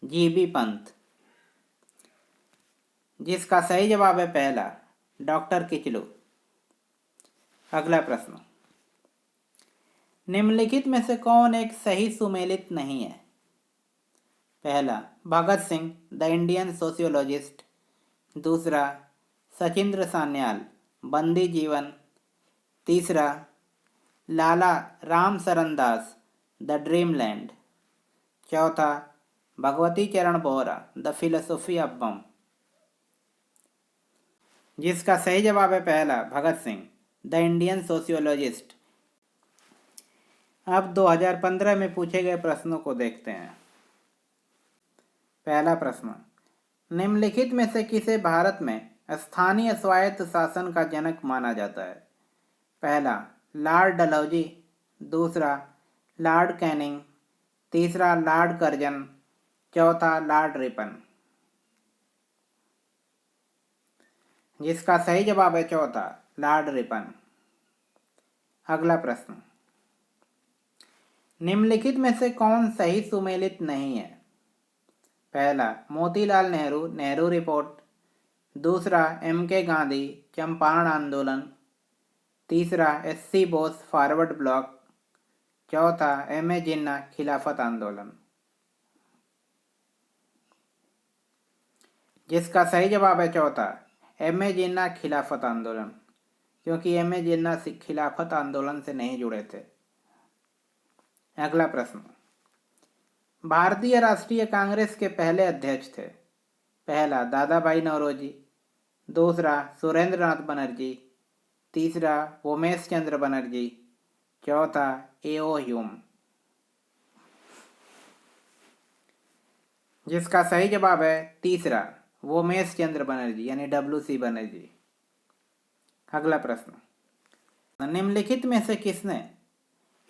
GB पंत। जिसका सही जवाब है पहला, डॉक्टर किचलू। अगला प्रश्न, निम्नलिखित में से कौन एक सही सुमेलित नहीं है? पहला, Bhagat Singh the Indian sociologist. दूसरा, सचिंद्र सान्याल बंदी जीवन। तीसरा, लाला राम सरन दास द ड्रीमलैंड। चौथा, भगवती चरण बोहरा द फिलोसफी ऑफ बम। जिसका सही जवाब है पहला, Bhagat Singh the Indian sociologist. अब 2015 में पूछे गए प्रश्नों को देखते हैं। पहला प्रश्न, निम्नलिखित में से किसे भारत में स्थानीय स्वायत्त शासन का जनक माना जाता है? पहला, लॉर्ड डलहौजी। दूसरा, लॉर्ड कैनिंग। तीसरा, लॉर्ड कर्जन। चौथा, लॉर्ड रिपन। जिसका सही जवाब है चौथा, लॉर्ड रिपन। अगला प्रश्न, निम्नलिखित में से कौन सही सुमेलित नहीं है? पहला, मोतीलाल नेहरू नेहरू रिपोर्ट। दूसरा, MK गांधी चंपारण आंदोलन। तीसरा, SC बोस फॉरवर्ड ब्लॉक। चौथा, MA जिन्ना खिलाफत आंदोलन। जिसका सही जवाब है चौथा, MA जिन्ना खिलाफत आंदोलन, क्योंकि MA जिन्ना खिलाफत आंदोलन से नहीं जुड़े थे। अगला प्रश्न, भारतीय राष्ट्रीय कांग्रेस के पहले अध्यक्ष थे? पहला, दादा भाई नौरोजी। दूसरा, सुरेंद्र नाथ बनर्जी। तीसरा, उमेश चंद्र बनर्जी। चौथा, AO ह्यूम। जिसका सही जवाब है तीसरा, उमेश चंद्र बनर्जी, यानी WC बनर्जी। अगला प्रश्न, निम्नलिखित में से किसने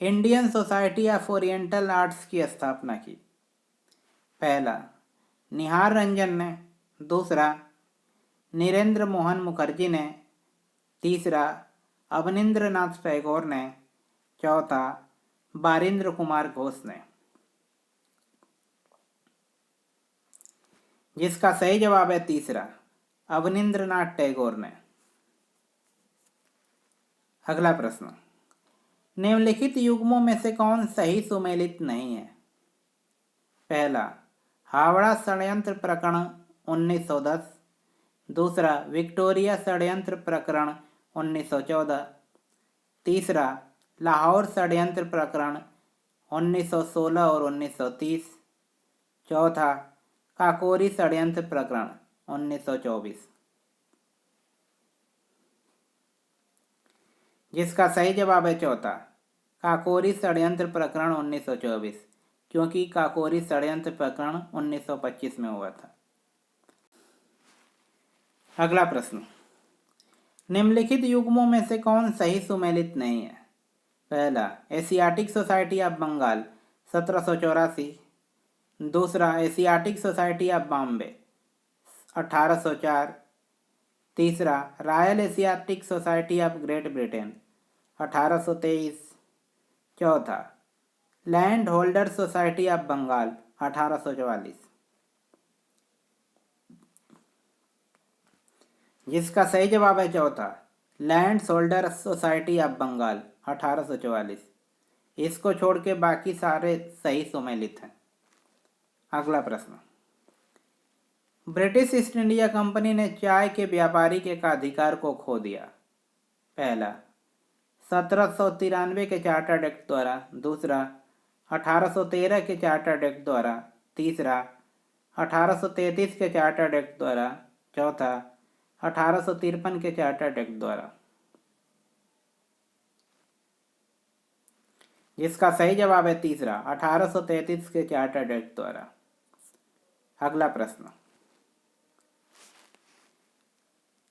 Indian society of oriental arts की स्थापना की? पहला, निहार रंजन ने। दूसरा, नीरेंद्र मोहन मुखर्जी ने। तीसरा, अवनींद्र नाथ टैगोर ने। चौथा, बारिंद्र कुमार घोष ने। जिसका सही जवाब है तीसरा, अवनींद्र नाथ टैगोर ने। अगला प्रश्न, निम्नलिखित युग्मों में से कौन सही सुमेलित नहीं है? पहला, हावड़ा षड्यंत्र प्रकरण 1910। दूसरा, विक्टोरिया षड्यंत्र प्रकरण 1914। तीसरा, लाहौर षड्यंत्र प्रकरण 1916 और 1930। चौथा, काकोरी षड्यंत्र प्रकरण 1924, जिसका सही जवाब है चौथा, काकोरी षड्यंत्र प्रकरण 1924, क्योंकि काकोरी षड्यंत्र प्रकरण 1925 में हुआ था। अगला प्रश्न, निम्नलिखित युग्मों में से कौन सही सुमेलित नहीं है? पहला, एशियाटिक सोसाइटी ऑफ बंगाल 1784, दूसरा, एशियाटिक सोसाइटी ऑफ बॉम्बे 1804, तीसरा, royal asiatic society of great Britain 1823, चौथा, land holder society of Bengal 1844, जिसका सही जवाब है चौथा, land holder society of Bengal 1844। इसको छोड़ के बाकी सारे सही सुमेलित हैं। अगला प्रश्न, ब्रिटिश ईस्ट इंडिया कंपनी ने चाय के व्यापारिक एकाधिकार को खो दिया। पहला, 1793 के चार्टर्ड एक्ट द्वारा, दूसरा, 1813 के चार्टर्ड एक्ट द्वारा, तीसरा, 1833 के चार्टर्ड एक्ट द्वारा, चौथा, 1853 के चार्टर्ड एक्ट द्वारा, जिसका सही जवाब है तीसरा, 1833 के चार्टर्ड एक्ट द्वारा। अगला प्रश्न,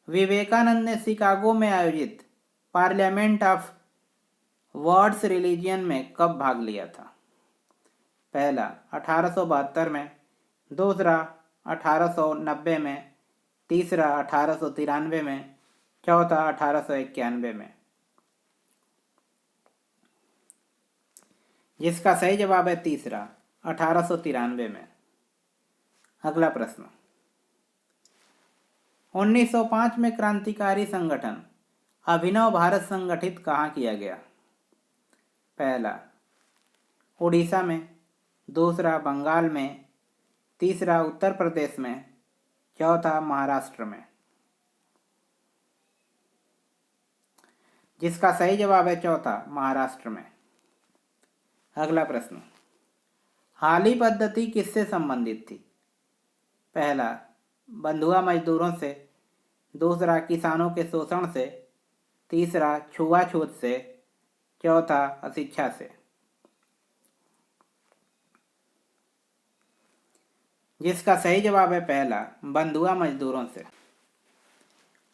विवेकानंद ने शिकागो में आयोजित पार्लियामेंट ऑफ वर्ड्स रिलीजियन में कब भाग लिया था? पहला, 1872 में, दूसरा, 1890 में, तीसरा, 1893 में, चौथा, 1891 में, जिसका सही जवाब है तीसरा, 1893 में। अगला प्रश्न, 1905 में क्रांतिकारी संगठन अभिनव भारत संगठित कहाँ किया गया? पहला, उड़ीसा में, दूसरा, बंगाल में, तीसरा, उत्तर प्रदेश में, चौथा, महाराष्ट्र में, जिसका सही जवाब है चौथा, महाराष्ट्र में। अगला प्रश्न, हाली पद्धति किससे संबंधित थी? पहला, बंधुआ मजदूरों से, दूसरा, किसानों के शोषण से, तीसरा, छुआछूत से, चौथा, अशिक्षा से, जिसका सही जवाब है पहला, बंधुआ मजदूरों से।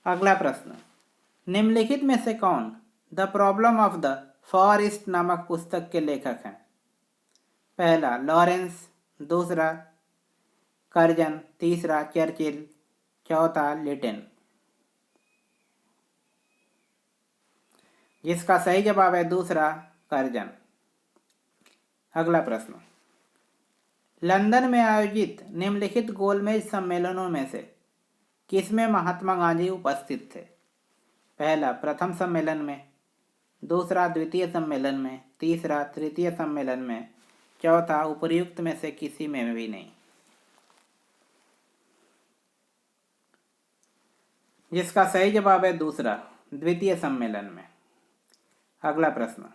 अगला प्रश्न, निम्नलिखित में से कौन the problem of the far east नामक पुस्तक के लेखक हैं? पहला, लॉरेंस, दूसरा, कर्जन, तीसरा, चर्चिल, चौथा, लिटिन, जिसका सही जवाब है दूसरा, कर्जन। अगला प्रश्न, लंदन में आयोजित निम्नलिखित गोलमेज सम्मेलनों में से किसमें महात्मा गांधी उपस्थित थे? पहला, प्रथम सम्मेलन में, दूसरा, द्वितीय सम्मेलन में, तीसरा, तृतीय सम्मेलन में, चौथा, उपर्युक्त में से किसी में भी नहीं, जिसका सही जवाब है दूसरा, द्वितीय सम्मेलन में। अगला प्रश्न,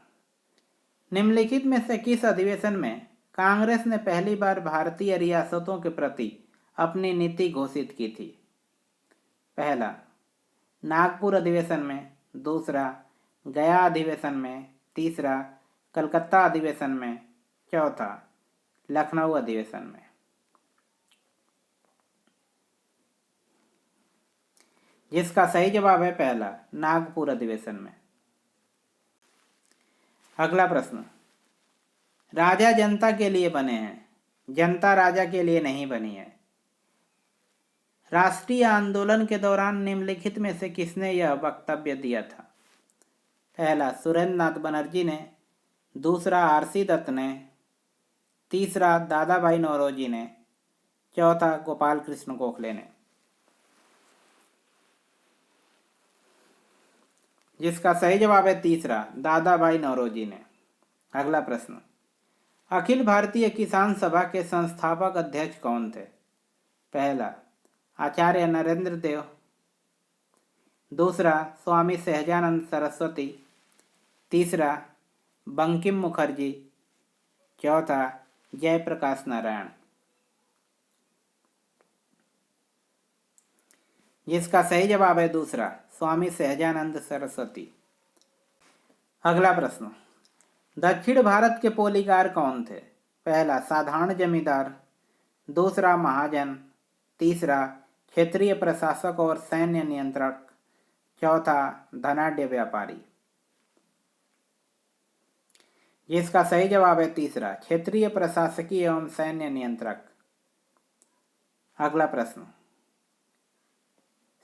निम्नलिखित में से किस अधिवेशन में कांग्रेस ने पहली बार भारतीय रियासतों के प्रति अपनी नीति घोषित की थी? पहला, नागपुर अधिवेशन में, दूसरा, गया अधिवेशन में, तीसरा, कलकत्ता अधिवेशन में, चौथा, लखनऊ अधिवेशन में, जिसका सही जवाब है पहला, नागपुर अधिवेशन में। अगला प्रश्न, राजा जनता के लिए बने हैं, जनता राजा के लिए नहीं बनी है। राष्ट्रीय आंदोलन के दौरान निम्नलिखित में से किसने यह वक्तव्य दिया था? पहला, सुरेंद्र नाथ बनर्जी ने, दूसरा, आरसी दत्त ने, तीसरा, दादा भाई नौरोजी ने, चौथा, गोपाल कृष्ण गोखले ने, जिसका सही जवाब है तीसरा, दादा भाई नौरोजी ने। अगला प्रश्न, अखिल भारतीय किसान सभा के संस्थापक अध्यक्ष कौन थे? पहला, आचार्य नरेंद्र देव, दूसरा, स्वामी सहजानंद सरस्वती, तीसरा, बंकिम मुखर्जी, चौथा, जयप्रकाश नारायण, जिसका सही जवाब है दूसरा, स्वामी सहजानंद सरस्वती। अगला प्रश्न, दक्षिण भारत के पोलीगार कौन थे? पहला साधारण जमींदार, दूसरा महाजन, तीसरा क्षेत्रीय प्रशासक और सैन्य नियंत्रक, चौथा धनाढ्य व्यापारी। जिसका सही जवाब है तीसरा, क्षेत्रीय प्रशासकीय एवं सैन्य नियंत्रक। अगला प्रश्न,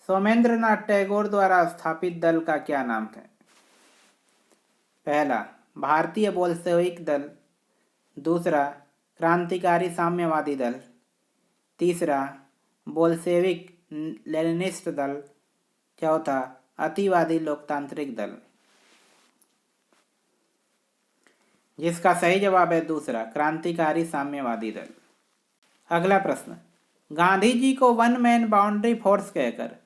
सोमेंद्रनाथ टैगोर द्वारा स्थापित दल का क्या नाम है? पहला भारतीय बोल्शेविक दल, दूसरा क्रांतिकारी साम्यवादी दल, तीसरा बोल्शेविक लेनिनिस्ट दल, चौथा अतिवादी लोकतांत्रिक दल। जिसका सही जवाब है दूसरा, क्रांतिकारी साम्यवादी दल। अगला प्रश्न, गांधी जी को वन मैन बाउंड्री फोर्स कहकर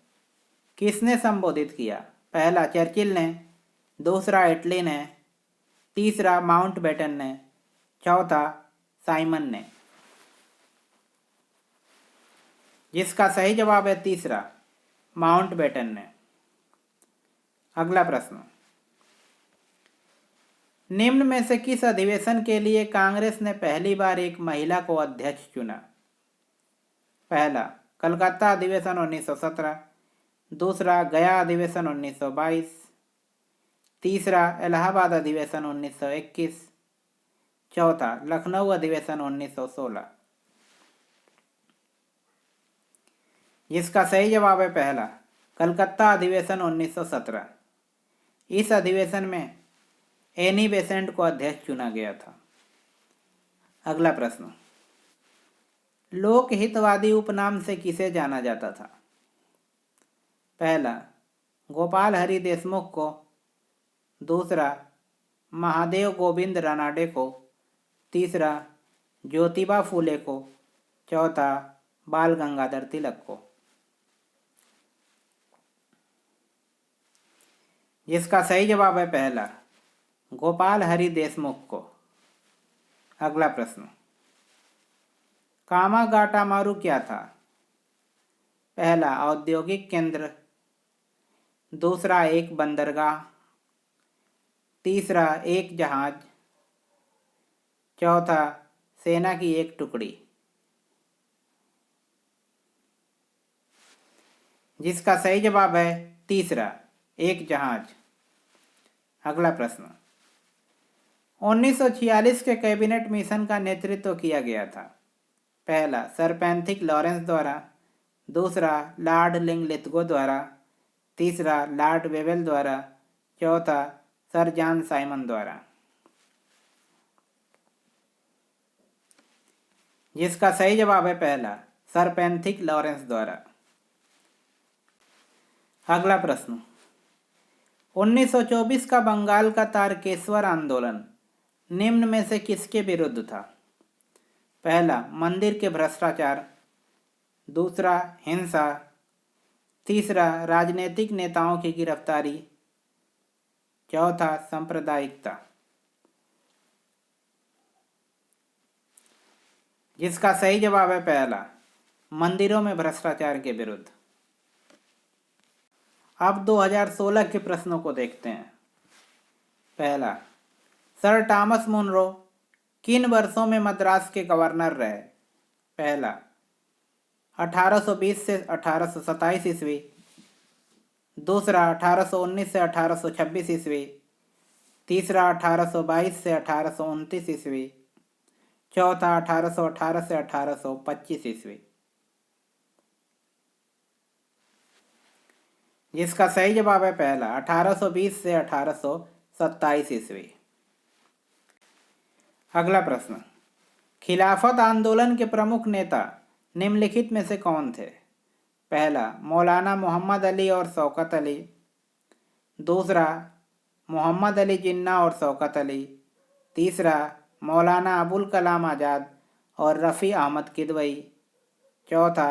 किसने संबोधित किया? पहला चर्चिल ने, दूसरा एटली ने, तीसरा माउंटबेटन ने, चौथा साइमन ने। जिसका सही जवाब है तीसरा, माउंटबेटन ने। अगला प्रश्न, निम्न में से किस अधिवेशन के लिए कांग्रेस ने पहली बार एक महिला को अध्यक्ष चुना? पहला कलकत्ता अधिवेशन 1917, दूसरा गया अधिवेशन 1922, तीसरा इलाहाबाद अधिवेशन 1921, चौथा लखनऊ अधिवेशन 1916। जिसका सही जवाब है पहला, कलकत्ता अधिवेशन 1917। इस अधिवेशन में एनी बेसेंट को अध्यक्ष चुना गया था। अगला प्रश्न, लोक हितवादी उपनाम से किसे जाना जाता था? पहला गोपाल हरि देशमुख को, दूसरा महादेव गोविंद रानाडे को, तीसरा ज्योतिबा फूले को, चौथा बाल गंगाधर तिलक को। जिसका सही जवाब है पहला, गोपाल हरि देशमुख को। अगला प्रश्न, कामागाटामारू क्या था? पहला औद्योगिक केंद्र, दूसरा एक बंदरगाह, तीसरा एक जहाज, चौथा सेना की एक टुकड़ी। जिसका सही जवाब है तीसरा, एक जहाज। अगला प्रश्न, 1946 के कैबिनेट मिशन का नेतृत्व किया गया था? पहला सर पैंथिक लॉरेंस द्वारा, दूसरा लॉर्ड लिंगलिथगो द्वारा, तीसरा लॉर्ड वेवेल द्वारा, चौथा सर जॉन साइमन द्वारा। जिसका सही जवाब है पहला, सर पैंथिक लॉरेंस द्वारा। अगला प्रश्न, 1924 का बंगाल का तारकेश्वर आंदोलन निम्न में से किसके विरुद्ध था? पहला मंदिर के भ्रष्टाचार, दूसरा हिंसा, तीसरा राजनीतिक नेताओं की गिरफ्तारी, चौथा सांप्रदायिकता। जिसका सही जवाब है पहला, मंदिरों में भ्रष्टाचार के विरुद्ध। अब 2016 के प्रश्नों को देखते हैं। पहला, सर टॉमस मुनरो किन वर्षों में मद्रास के गवर्नर रहे? पहला 1820 से 1827 ईस्वी, दूसरा 1819 से 1826 ईस्वी, तीसरा 1822 से 1829 ईस्वी, चौथा 1818 से 1825 ईस्वी। जिसका सही जवाब है पहला, 1820 से 1827 ईस्वी। अगला प्रश्न, खिलाफत आंदोलन के प्रमुख नेता निम्नलिखित में से कौन थे? पहला मौलाना मोहम्मद अली और शौकत अली, दूसरा मोहम्मद अली जिन्ना और शौकत अली, तीसरा मौलाना अबुल कलाम आज़ाद और रफ़ी अहमद किदवई, चौथा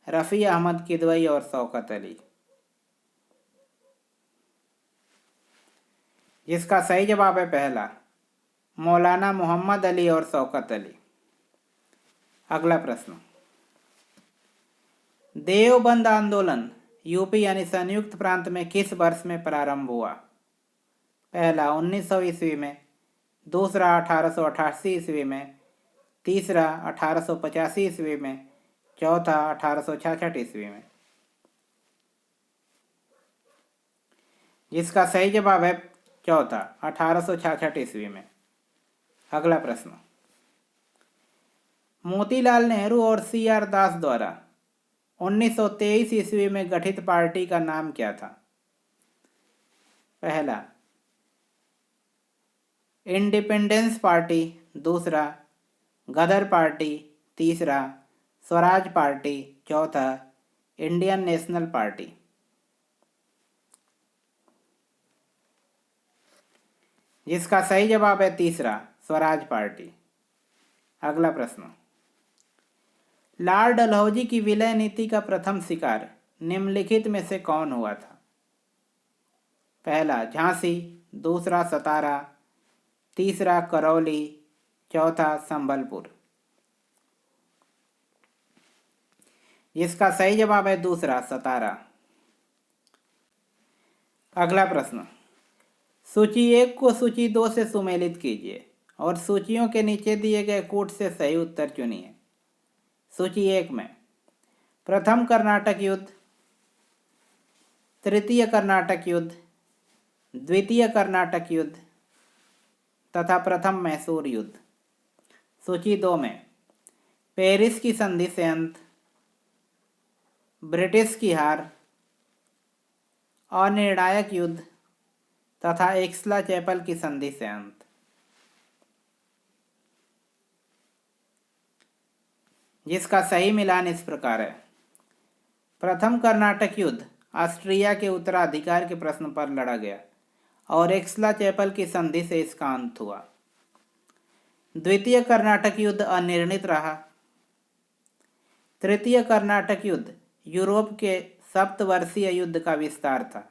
रफ़ी अहमद किदवई और शौकत अली। जिसका सही जवाब है पहला, मौलाना मोहम्मद अली और शौकत अली। अगला प्रश्न, देवबंद आंदोलन यूपी यानी संयुक्त प्रांत में किस वर्ष में प्रारंभ हुआ? पहला 1900 ईस्वी में, दूसरा 1888 ईस्वी में, तीसरा 1885 ईस्वी में, चौथा 1866 ईस्वी में। जिसका सही जवाब है चौथा 1866 ईस्वी में। अगला प्रश्न, मोतीलाल नेहरू और CR दास द्वारा 1923 ईस्वी में गठित पार्टी का नाम क्या था? पहला इंडिपेंडेंस पार्टी, दूसरा गदर पार्टी, तीसरा स्वराज पार्टी, चौथा इंडियन नेशनल पार्टी। जिसका सही जवाब है तीसरा स्वराज पार्टी। अगला प्रश्न, लॉर्ड डलहौजी की विलय नीति का प्रथम शिकार निम्नलिखित में से कौन हुआ था? पहला झांसी, दूसरा सतारा, तीसरा करौली, चौथा संबलपुर। जिसका सही जवाब है दूसरा सतारा। अगला प्रश्न, सूची 1 को सूची 2 से सुमेलित कीजिए और सूचियों के नीचे दिए गए कूट से सही उत्तर चुनिए। सूची 1 में प्रथम कर्नाटक युद्ध, तृतीय कर्नाटक युद्ध, द्वितीय कर्नाटक युद्ध तथा प्रथम मैसूर युद्ध। सूची 2 में पेरिस की संधि से अंत, ब्रिटिश की हार, अनिर्णायक युद्ध तथा एक्सला चैपल की संधि से अंत। जिसका सही मिलान इस प्रकार है। प्रथम कर्नाटक युद्ध ऑस्ट्रिया के उत्तराधिकार के प्रश्न पर लड़ा गया और एक्सला चैपल की संधि से इसका अंत हुआ। द्वितीय कर्नाटक युद्ध अनिर्णित रहा। तृतीय कर्नाटक युद्ध यूरोप के सप्तवर्षीय युद्ध का विस्तार था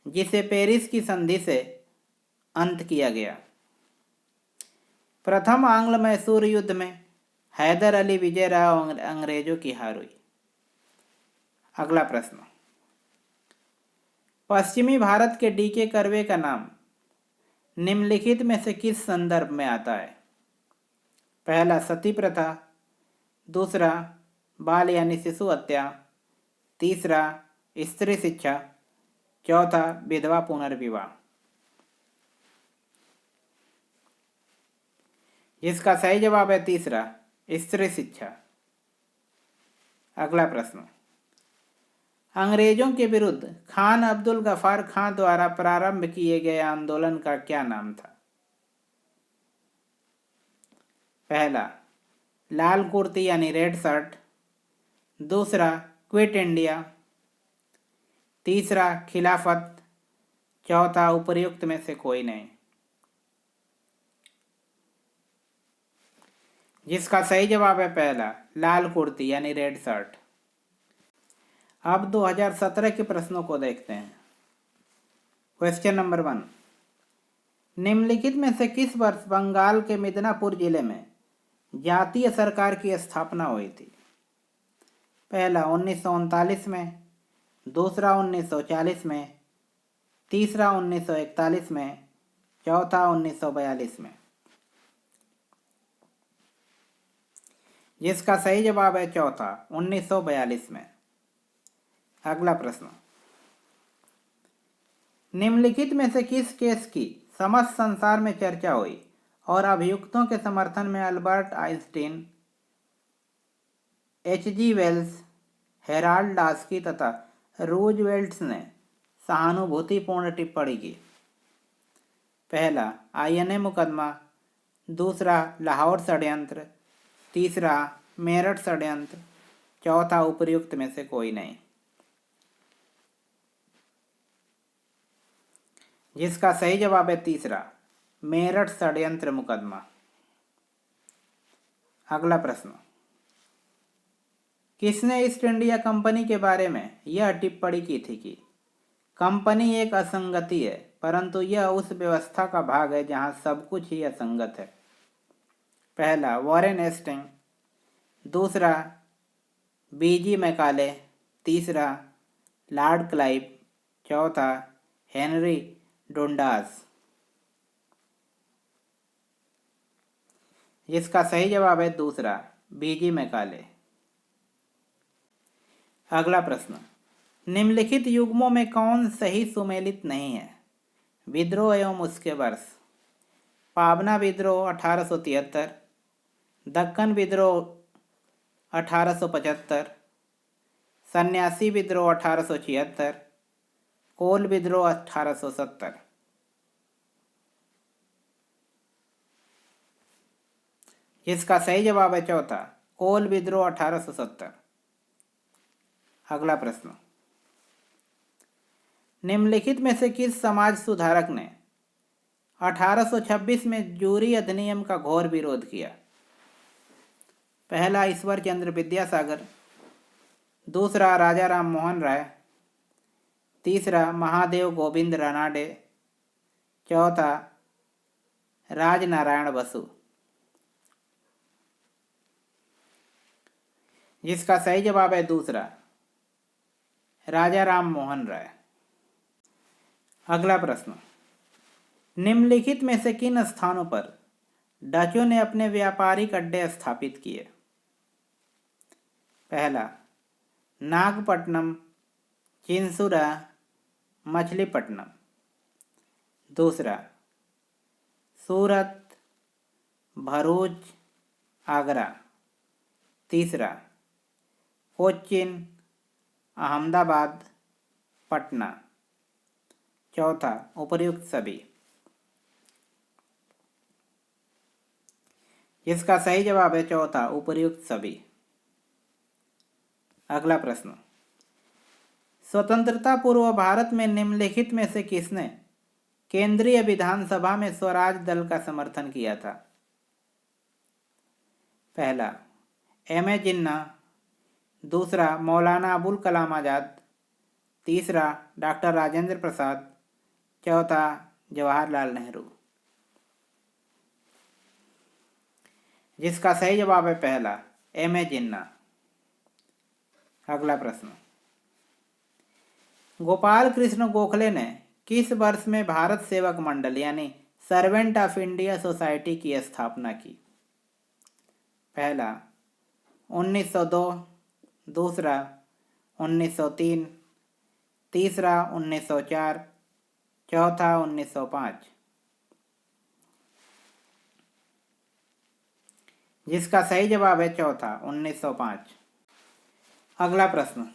जिसे पेरिस की संधि से अंत किया गया। प्रथम आंग्ल मैसूर युद्ध में हैदर अली विजय रहा और अंग्रेजों की हार हुई। अगला प्रश्न, पश्चिमी भारत के डीके कर्वे का नाम निम्नलिखित में से किस संदर्भ में आता है? पहला सती प्रथा, दूसरा बाल यानी शिशु हत्या, तीसरा स्त्री शिक्षा, चौथा विधवा पुनर्विवाह। जिसका सही जवाब है तीसरा स्त्री शिक्षा। अगला प्रश्न, अंग्रेजों के विरुद्ध खान अब्दुल गफार खान द्वारा प्रारंभ किए गए आंदोलन का क्या नाम था? पहला लाल कुर्ती यानी रेड शर्ट, दूसरा क्विट इंडिया, तीसरा खिलाफत, चौथा उपर्युक्त में से कोई नहीं। जिसका सही जवाब है पहला लाल कुर्ती यानी रेड शर्ट। अब 2017 के प्रश्नों को देखते हैं। क्वेश्चन नंबर 1, निम्नलिखित में से किस वर्ष बंगाल के मिदनापुर जिले में जातीय सरकार की स्थापना हुई थी? पहला 1939 में, दूसरा 1940 में, तीसरा 1941 में, चौथा 1942 में। जिसका सही जवाब है चौथा 1942 में। अगला प्रश्न, निम्नलिखित में से किस केस की समस्त संसार में चर्चा हुई और अभियुक्तों के समर्थन में Albert Einstein, H.G. Wells, Harold Laski तथा रूजवेल्ट ने सहानुभूतिपूर्ण टिप्पणी की? पहला INA मुकदमा, दूसरा लाहौर षड्यंत्र, तीसरा मेरठ षड्यंत्र, चौथा उपर्युक्त में से कोई नहीं। जिसका सही जवाब है तीसरा मेरठ षड्यंत्र मुकदमा। अगला प्रश्न, किसने ईस्ट इंडिया कंपनी के बारे में यह टिप्पणी की थी कि कंपनी एक असंगति है परंतु यह उस व्यवस्था का भाग है जहां सब कुछ ही असंगत है? पहला वॉरेन हेस्टिंग, दूसरा BG मैकाले, तीसरा लॉर्ड क्लाइव। चौथा हेनरी डुंडास। जिसका सही जवाब है दूसरा, बीजी मैकाले। अगला प्रश्न, निम्नलिखित युग्मों में कौन सही सुमेलित नहीं है? विद्रोह एवं उसके वर्ष। पाबना विद्रोह 1873, दक्कन विद्रोह 1875, सन्यासी विद्रोह 1876, कोल विद्रोह 1870। जिसका सही जवाब है चौथा, कोल विद्रोह 1870। अगला प्रश्न, निम्नलिखित में से किस समाज सुधारक ने 1826 में जूरी अधिनियम का घोर विरोध किया? पहला ईश्वर चंद्र विद्यासागर, दूसरा राजा राम मोहन राय, तीसरा महादेव गोविंद रानाडे, चौथा राजनारायण बसु। जिसका सही जवाब है दूसरा, राजा राम मोहन राय। अगला प्रश्न, निम्नलिखित में से किन स्थानों पर डचों ने अपने व्यापारिक अड्डे स्थापित किए? पहला नागपट्टनम, चिंसुरा, मछलीपट्टनम। दूसरा सूरत, भरूच, आगरा। तीसरा कोच्चिन, अहमदाबाद, पटना। चौथा उपर्युक्त सभी। जिसका सही जवाब है चौथा, उपर्युक्त सभी। अगला प्रश्न, स्वतंत्रता पूर्व भारत में निम्नलिखित में से किसने केंद्रीय विधानसभा में स्वराज दल का समर्थन किया था? पहला एम.ए. जिन्ना, दूसरा मौलाना अबुल कलाम आज़ाद, तीसरा डॉक्टर राजेंद्र प्रसाद, चौथा जवाहरलाल नेहरू। जिसका सही जवाब है पहला, एम.ए. जिन्ना। अगला प्रश्न, गोपाल कृष्ण गोखले ने किस वर्ष में भारत सेवक मंडल यानी सर्वेंट ऑफ इंडिया सोसाइटी की स्थापना की? पहला 1902, दूसरा 1903, तीसरा 1904, चौथा 1905। जिसका सही जवाब है चौथा, 1905। अगला प्रश्न,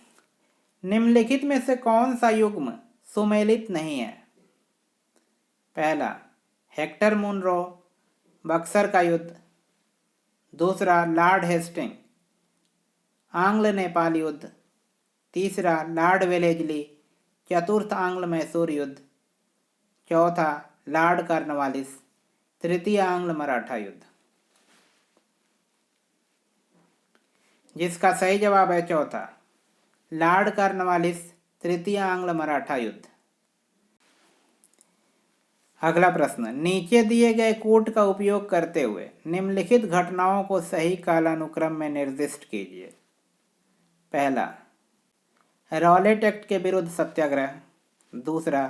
निम्नलिखित में से कौन सा युग्म सुमेलित नहीं है? पहला हेक्टर मुनरो, बक्सर का युद्ध। दूसरा लॉर्ड हेस्टिंग, आंग्ल नेपाल युद्ध। तीसरा लॉर्ड वेलेजली, चतुर्थ आंग्ल मैसूर युद्ध। चौथा लॉर्ड कॉर्नवालिस, तृतीय आंग्ल मराठा युद्ध। जिसका सही जवाब है चौथा, लॉर्ड कॉर्नवालिस, तृतीय आंग्ल मराठा युद्ध। अगला प्रश्न, नीचे दिए गए कूट का उपयोग करते हुए निम्नलिखित घटनाओं को सही कालानुक्रम में निर्दिष्ट कीजिए। पहला रॉलेट एक्ट के विरुद्ध सत्याग्रह। दूसरा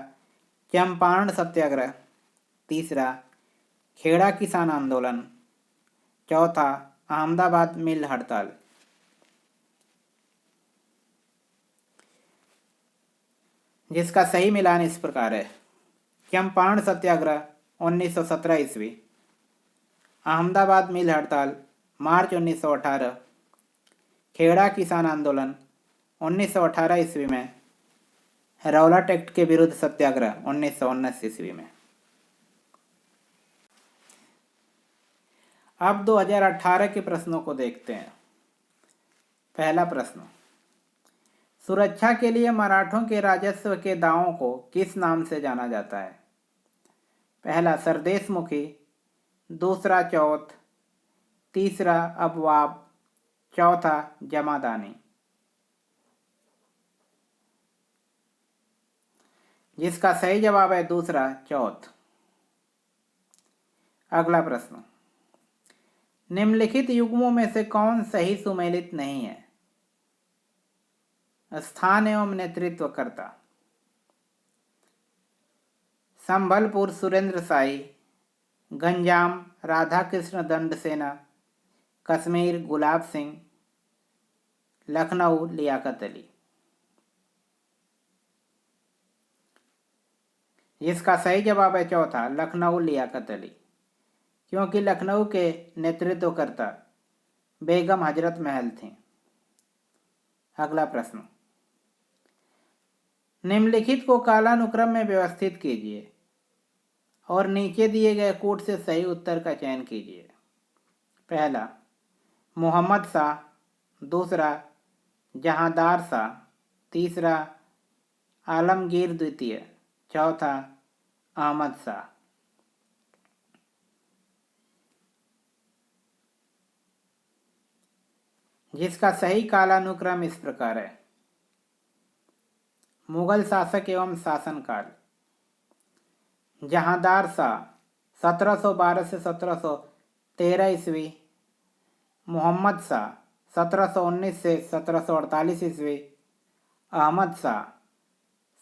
चंपारण सत्याग्रह। तीसरा खेड़ा किसान आंदोलन। चौथा अहमदाबाद मिल हड़ताल। जिसका सही मिलान इस प्रकार है, चंपारण सत्याग्रह 1917 ईस्वी, अहमदाबाद मिल हड़ताल मार्च 1918, खेड़ा किसान आंदोलन 1918 ईस्वी में, रौलट एक्ट के विरुद्ध सत्याग्रह 1919 ईस्वी में। अब 2018 के प्रश्नों को देखते हैं। पहला प्रश्न, सुरक्षा के लिए मराठों के राजस्व के दावों को किस नाम से जाना जाता है? पहला सरदेशमुखी, दूसरा चौथ, तीसरा अबवाब, चौथा जमादानी। जिसका सही जवाब है दूसरा चौथ। अगला प्रश्न, निम्नलिखित युग्मों में से कौन सही सुमेलित नहीं है? स्थान एवं नेतृत्वकर्ता: संभलपुर सुरेंद्र साई, गंजाम राधाकृष्ण दंड सेना, कश्मीर गुलाब सिंह, लखनऊ लियाकत अली। जिसका सही जवाब है चौथा, लखनऊ लियाकत अली, क्योंकि लखनऊ के नेतृत्वकर्ता बेगम हजरत महल थीं। अगला प्रश्न, निम्नलिखित को कालानुक्रम में व्यवस्थित कीजिए और नीचे दिए गए कूट से सही उत्तर का चयन कीजिए। पहला, मोहम्मद शाह, दूसरा जहांदार शाह, तीसरा आलमगीर द्वितीय, चौथा अहमद शाह। जिसका सही कालानुक्रम इस प्रकार है: मुगल शासक एवं शासनकाल, जहांदार शाह 1712 से 1713 ईस्वी, मोहम्मद शाह 1719 से 1748 ईस्वी, अहमद शाह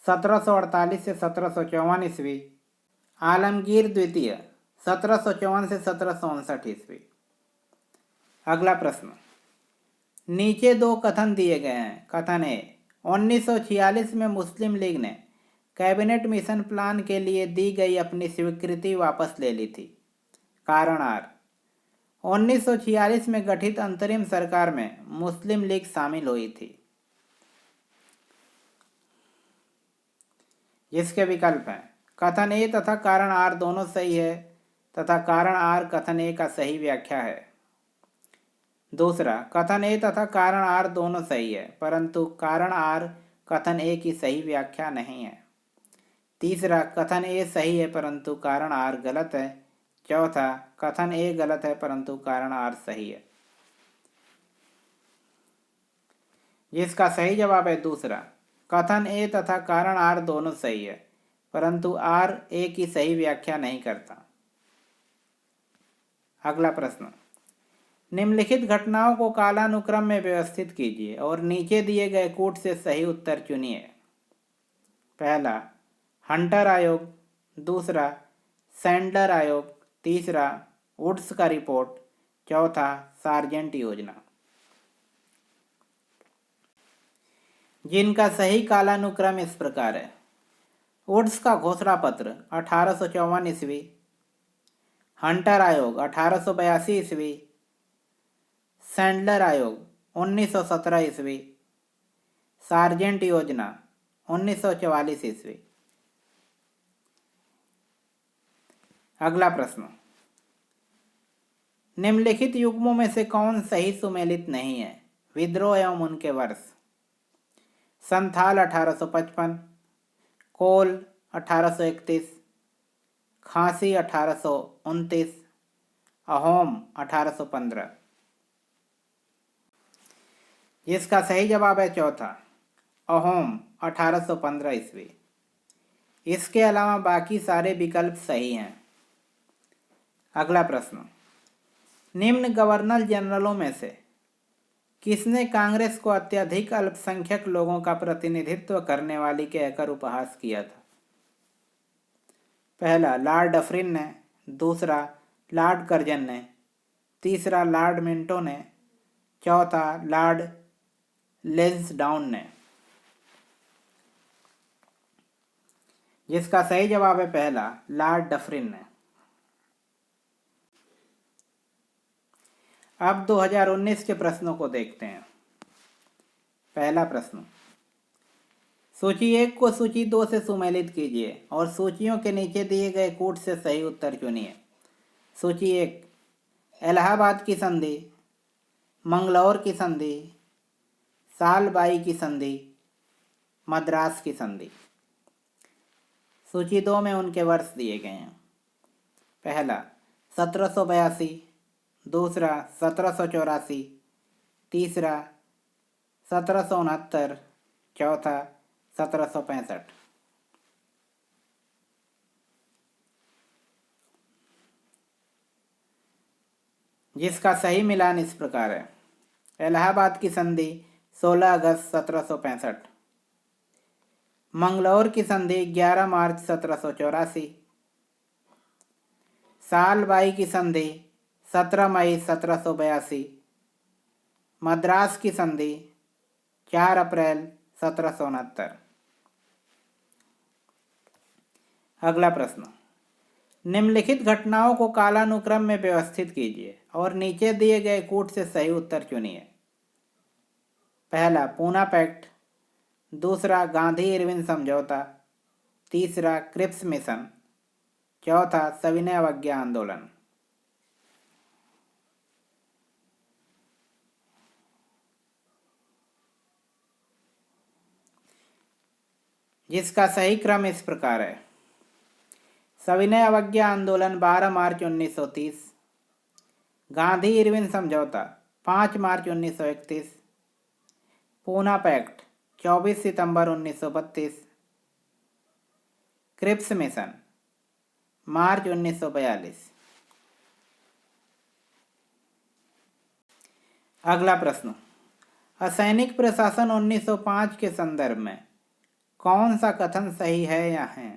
1748 से 1754 ईस्वी, आलमगीर द्वितीय 1754 से 1759 ईस्वी। अगला प्रश्न, नीचे दो कथन दिए गए हैं। कथन ए, 1946 में मुस्लिम लीग ने कैबिनेट मिशन प्लान के लिए दी गई अपनी स्वीकृति वापस ले ली थी। कारण आर, 1946 में गठित अंतरिम सरकार में मुस्लिम लीग शामिल हुई थी। जिसके विकल्प हैं कथन ए तथा कारण आर दोनों सही है तथा कारण आर कथन ए का सही व्याख्या है। दूसरा, कथन ए तथा कारण आर दोनों सही है परंतु कारण आर कथन ए की सही व्याख्या नहीं है। तीसरा, कथन ए सही है परंतु कारण आर गलत है। चौथा, कथन ए गलत है परंतु कारण आर सही है। जिसका सही जवाब है दूसरा, कथन ए तथा कारण आर दोनों सही है परंतु आर ए की सही व्याख्या नहीं करता। अगला प्रश्न, निम्नलिखित घटनाओं को कालानुक्रम में व्यवस्थित कीजिए और नीचे दिए गए कूट से सही उत्तर चुनिए। पहला, हंटर आयोग, दूसरा सैंडलर आयोग, तीसरा वुड्स का रिपोर्ट, चौथा सार्जेंट योजना। जिनका सही कालानुक्रम इस प्रकार है: वुड्स का घोषणा पत्र 1854 ईस्वी, हंटर आयोग 1882 ईस्वी, सैंडलर आयोग 1917 ईस्वी, सार्जेंट योजना 1944 ईस्वी। अगला प्रश्न, निम्नलिखित युग्मों में से कौन सही सुमेलित नहीं है? विद्रोह एवं उनके वर्ष: संथाल 1855, कोल 1831, खांसी 1829, अहोम 1815। जिसका सही जवाब है चौथा, अहोम 1815 ईस्वी। इसके अलावा बाकी सारे विकल्प सही हैं। अगला प्रश्न, निम्न गवर्नर जनरलों में से किसने कांग्रेस को अत्यधिक अल्पसंख्यक लोगों का प्रतिनिधित्व करने वाली कहकर उपहास किया था? पहला, लॉर्ड डफरिन ने, दूसरा लॉर्ड कर्जन ने, तीसरा लॉर्ड मिंटो ने, चौथा लॉर्ड लेंसडाउन ने। जिसका सही जवाब है पहला, लॉर्ड डफरिन ने। अब 2019 के प्रश्नों को देखते हैं। पहला प्रश्न, सूची 1 को सूची 2 से सुमेलित कीजिए और सूचियों के नीचे दिए गए कूट से सही उत्तर चुनिए। सूची 1, इलाहाबाद की संधि, मंगलौर की संधि, सालबाई की संधि, मद्रास की संधि। सूची 2 में उनके वर्ष दिए गए हैं। पहला 1782, दूसरा 1784, तीसरा 1769, चौथा 1765। जिसका सही मिलान इस प्रकार है: इलाहाबाद की संधि 16 अगस्त 1765। मंगलौर की संधि 11 मार्च 1784। सालबाई की संधि 17 मई 1782। मद्रास की संधि 4 अप्रैल 1769। अगला प्रश्न, निम्नलिखित घटनाओं को कालानुक्रम में व्यवस्थित कीजिए और नीचे दिए गए कूट से सही उत्तर चुनिए। पहला, पूना पैक्ट। दूसरा, गांधी इरविन समझौता। तीसरा, क्रिप्स मिशन। चौथा, सविनय अवज्ञा आंदोलन। जिसका सही क्रम इस प्रकार है। सविनय अवज्ञा आंदोलन 12 मार्च 1930। गांधी इरविन समझौता 5 मार्च 1931। पूना पैक्ट 24 सितंबर 1932। क्रिप्स मिशन मार्च 1942। अगला प्रश्न, असैनिक प्रशासन 1905 के संदर्भ में कौन सा कथन सही है या है?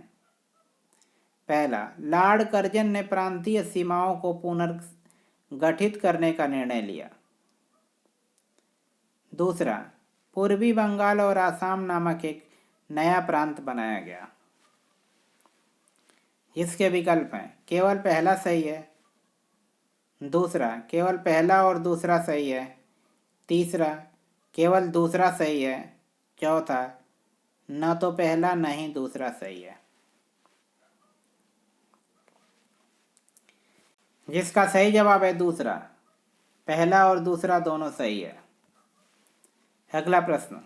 पहला, लॉर्ड कर्जन ने प्रांतीय सीमाओं को पुनर्गठित करने का निर्णय लिया। दूसरा, पूर्वी बंगाल और आसाम नामक एक नया प्रांत बनाया गया। इसके विकल्प हैं, केवल पहला सही है। दूसरा, केवल पहला और दूसरा सही है। तीसरा, केवल दूसरा सही है। चौथा, न तो पहला न ही दूसरा सही है। जिसका सही जवाब है दूसरा, पहला और दूसरा दोनों सही है। अगला प्रश्न,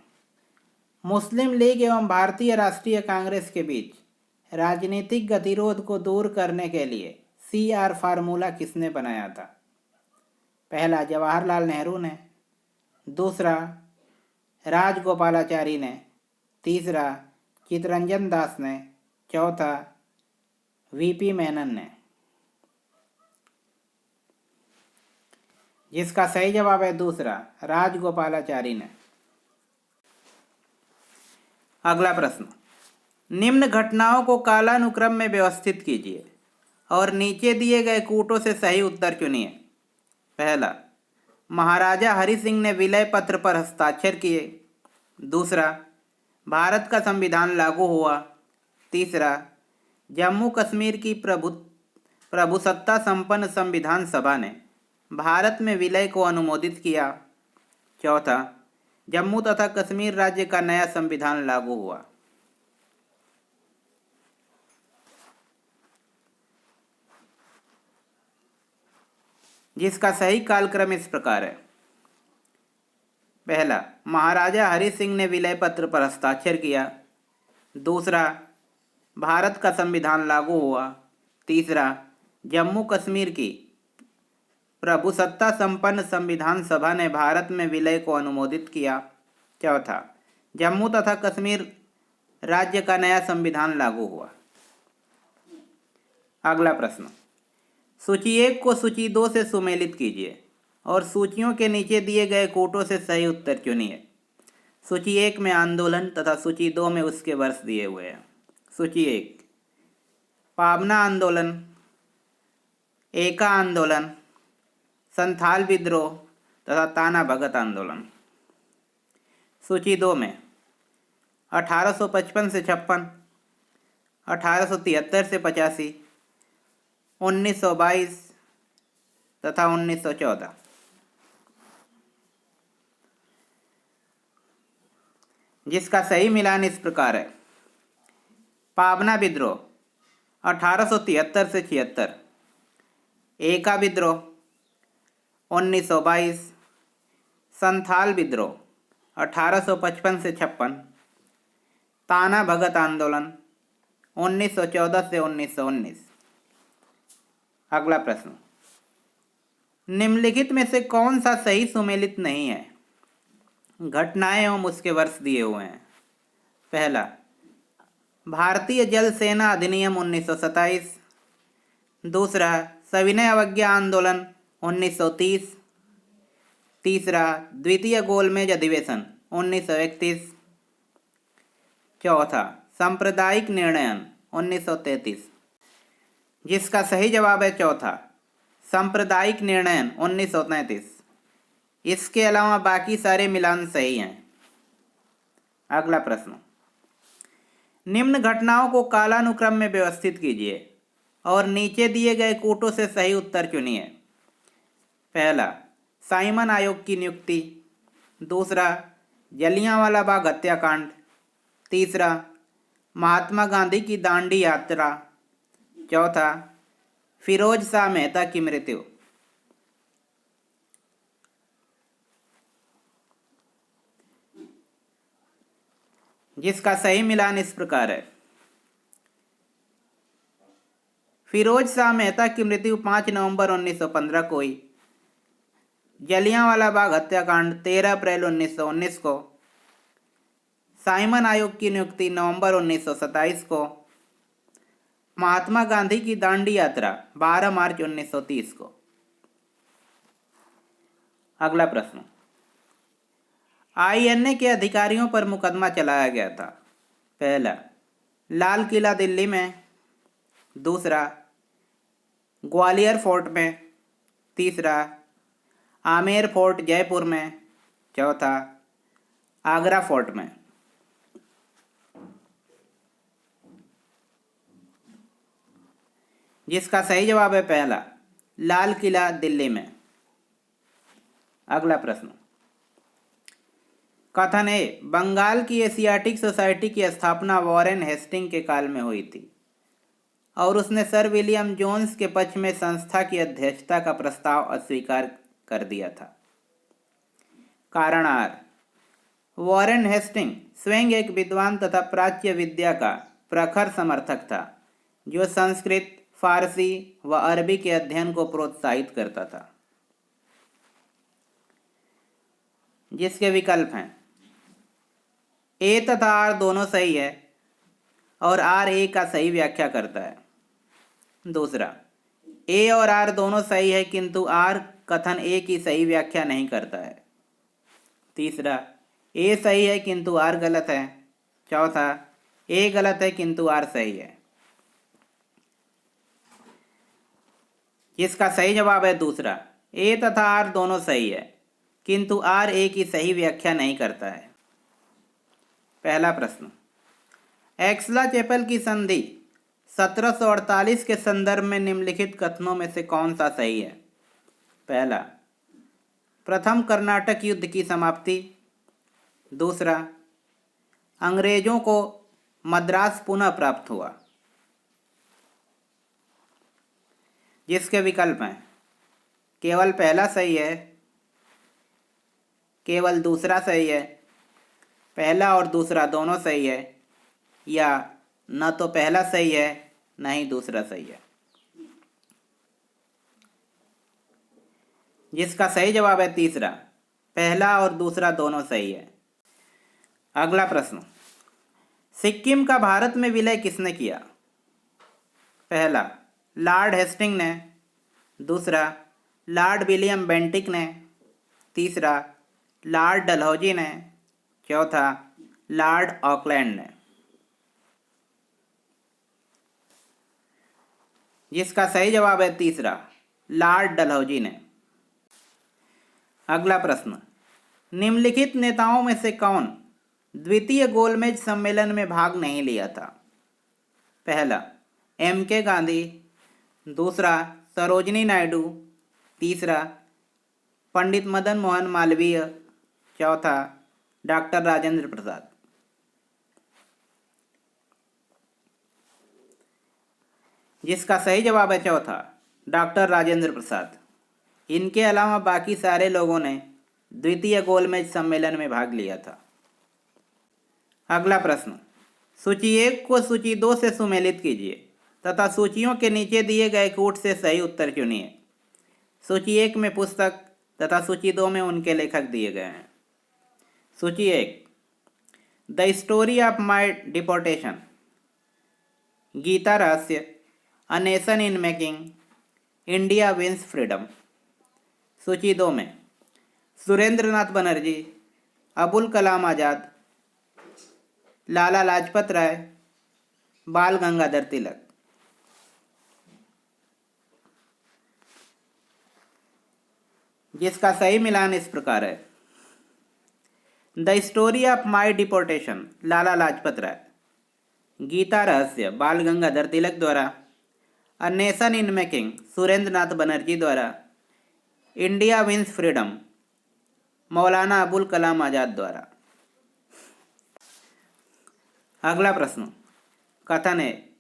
मुस्लिम लीग एवं भारतीय राष्ट्रीय कांग्रेस के बीच राजनीतिक गतिरोध को दूर करने के लिए CR फार्मूला किसने बनाया था? पहला, जवाहरलाल नेहरू ने। दूसरा, राजगोपालाचारी ने। तीसरा, चित्तरंजन दास ने। चौथा, VP मेनन ने। जिसका सही जवाब है दूसरा, राजगोपालाचारी ने। अगला प्रश्न, निम्न घटनाओं को कालानुक्रम में व्यवस्थित कीजिए और नीचे दिए गए कूटों से सही उत्तर चुनिए। पहला, महाराजा हरि सिंह ने विलय पत्र पर हस्ताक्षर किए। दूसरा, भारत का संविधान लागू हुआ। तीसरा, जम्मू कश्मीर की प्रभुसत्ता संपन्न संविधान सभा ने भारत में विलय को अनुमोदित किया। चौथा, जम्मू तथा कश्मीर राज्य का नया संविधान लागू हुआ। जिसका सही कालक्रम इस प्रकार है। पहला, महाराजा हरि सिंह ने विलय पत्र पर हस्ताक्षर किया। दूसरा, भारत का संविधान लागू हुआ। तीसरा, जम्मू कश्मीर की प्रभुसत्ता संपन्न संविधान सभा ने भारत में विलय को अनुमोदित किया। चौथा, जम्मू तथा कश्मीर राज्य का नया संविधान लागू हुआ। अगला प्रश्न, सूची 1 को सूची 2 से सुमेलित कीजिए और सूचियों के नीचे दिए गए कूटों से सही उत्तर चुनिए। सूची 1 में आंदोलन तथा सूची 2 में उसके वर्ष दिए हुए हैं। सूची 1, पाबना आंदोलन, एका आंदोलन, संथाल विद्रोह तथा ताना भगत आंदोलन। सूची 2 में 1855 से 56, 1873 से 85, 1922 तथा 1914। जिसका सही मिलान इस प्रकार है। पाबना विद्रोह 1873 से 76, एका विद्रोह 1922, संथाल विद्रोह 1855 से 56, ताना भगत आंदोलन 1914 से 1919। अगला प्रश्न, निम्नलिखित में से कौन सा सही सुमेलित नहीं है? घटनाएं एवं उसके वर्ष दिए हुए हैं। पहला, भारतीय जल सेना अधिनियम 1927। दूसरा, सविनय अवज्ञा आंदोलन 1930। तीसरा, द्वितीय गोलमेज अधिवेशन 1931। चौथा सांप्रदायिक निर्णयन 1933, जिसका सही जवाब है चौथा सांप्रदायिक निर्णयन 1933। इसके अलावा बाकी सारे मिलान सही हैं। अगला प्रश्न, निम्न घटनाओं को कालानुक्रम में व्यवस्थित कीजिए और नीचे दिए गए कूटों से सही उत्तर चुनिए। पहला, साइमन आयोग की नियुक्ति। दूसरा, जलियांवाला बाग हत्याकांड। तीसरा, महात्मा गांधी की दांडी यात्रा। चौथा, फिरोज शाह मेहता की मृत्यु। जिसका सही मिलान इस प्रकार है। फिरोज शाह मेहता की मृत्यु 5 नवंबर 1915 को हुई। जलियांवाला बाग हत्याकांड 13 अप्रैल 1919 को। साइमन आयोग की नियुक्ति नवंबर 1927 को। महात्मा गांधी की दांडी यात्रा 12 मार्च 1930 को। अगला प्रश्न, आईएनए के अधिकारियों पर मुकदमा चलाया गया था। पहला, लाल किला दिल्ली में। दूसरा, ग्वालियर फोर्ट में। तीसरा, आमेर फोर्ट जयपुर में। चौथा, आगरा फोर्ट में। जिसका सही जवाब है पहला, लाल किला दिल्ली में। अगला प्रश्न, कथन ए, बंगाल की एशियाटिक सोसाइटी की स्थापना वॉरेन हेस्टिंग के काल में हुई थी और उसने सर विलियम जोन्स के पक्ष में संस्था की अध्यक्षता का प्रस्ताव अस्वीकार कर दिया था। कारण आर, वॉरेन हेस्टिंग स्वयं एक विद्वान तथा प्राच्य विद्या का प्रखर समर्थक था जो संस्कृत, फारसी व अरबी के अध्ययन को प्रोत्साहित करता था। जिसके विकल्प हैं, ए तथा आर दोनों सही है और आर ए का सही व्याख्या करता है। दूसरा, ए और आर दोनों सही है किंतु आर कथन ए की सही व्याख्या नहीं करता है। तीसरा, ए सही है किंतु आर गलत है। चौथा, ए गलत है किंतु आर सही है। जिसका सही जवाब है दूसरा, ए तथा आर दोनों सही है किंतु आर ए की सही व्याख्या नहीं करता है। पहला प्रश्न, एक्सला चैपल की संधि 1748 के संदर्भ में निम्नलिखित कथनों में से कौन सा सही है? पहला, प्रथम कर्नाटक युद्ध की समाप्ति। दूसरा, अंग्रेजों को मद्रास पुनः प्राप्त हुआ। जिसके विकल्प हैं, केवल पहला सही है, केवल दूसरा सही है, पहला और दूसरा दोनों सही है, या न तो पहला सही है न ही दूसरा सही है। जिसका सही जवाब है तीसरा, पहला और दूसरा दोनों सही है। अगला प्रश्न, सिक्किम का भारत में विलय किसने किया? पहला, लॉर्ड हेस्टिंग ने। दूसरा, लॉर्ड विलियम बेंटिक ने। तीसरा, लॉर्ड डलहौजी ने। चौथा, लॉर्ड ऑकलैंड ने। जिसका सही जवाब है तीसरा, लॉर्ड डलहौजी ने। अगला प्रश्न, निम्नलिखित नेताओं में से कौन द्वितीय गोलमेज सम्मेलन में भाग नहीं लिया था? पहला, एम.के. गांधी। दूसरा, सरोजिनी नायडू। तीसरा, पंडित मदन मोहन मालवीय। चौथा, डॉक्टर राजेंद्र प्रसाद। जिसका सही जवाब है चौथा, डॉक्टर राजेंद्र प्रसाद। इनके अलावा बाकी सारे लोगों ने द्वितीय गोलमेज सम्मेलन में भाग लिया था। अगला प्रश्न, सूची 1 को सूची 2 से सुमेलित कीजिए तथा सूचियों के नीचे दिए गए कूट से सही उत्तर चुनिए। सूची 1 में पुस्तक तथा सूची 2 में उनके लेखक दिए गए हैं। सूची 1, the story of my deportation, Gita Rahasya, a nation in making, India wins freedom. सूची 2 में सुरेंद्र नाथ बनर्जी, अबुल कलाम आज़ाद, लाला लाजपत राय, बाल गंगाधर तिलक। जिसका सही मिलान इस प्रकार है। The story of my deportation, Lala Lajpat Rai. Gita Rahasya, Bal Gangadhar Tilak द्वारा। A nation in making, Surendra Nath Banerjee द्वारा। इंडिया विंस फ्रीडम, मौलाना अबुल कलाम आज़ाद द्वारा। अगला प्रश्न, कथन है,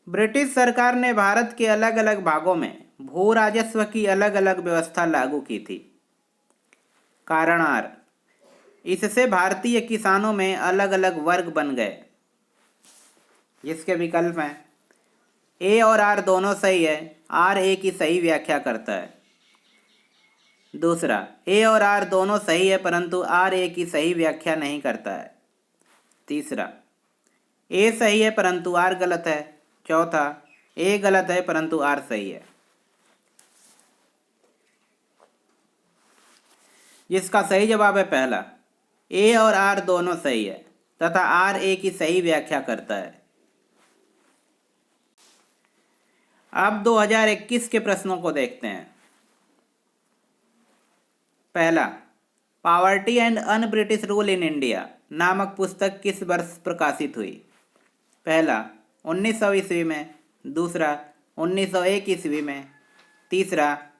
ब्रिटिश सरकार ने भारत के अलग अलग भागों में भू राजस्व की अलग अलग व्यवस्था लागू की थी। कारण आर, इससे भारतीय किसानों में अलग अलग वर्ग बन गए। जिसके विकल्प हैं, ए और आर दोनों सही है, आर ए की सही व्याख्या करता है। दूसरा, ए और आर दोनों सही है परंतु आर ए की सही व्याख्या नहीं करता है। तीसरा, ए सही है परंतु आर गलत है। चौथा, ए गलत है परंतु आर सही है। जिसका सही जवाब है पहला, ए और आर दोनों सही है तथा आर ए की सही व्याख्या करता है। अब 2021 के प्रश्नों को देखते हैं। पहला, poverty and un British rule in India नामक पुस्तक किस वर्ष प्रकाशित हुई। पहला, 1900 ईस्वी में। दूसरा, 1901 ईस्वी में। तीसरा,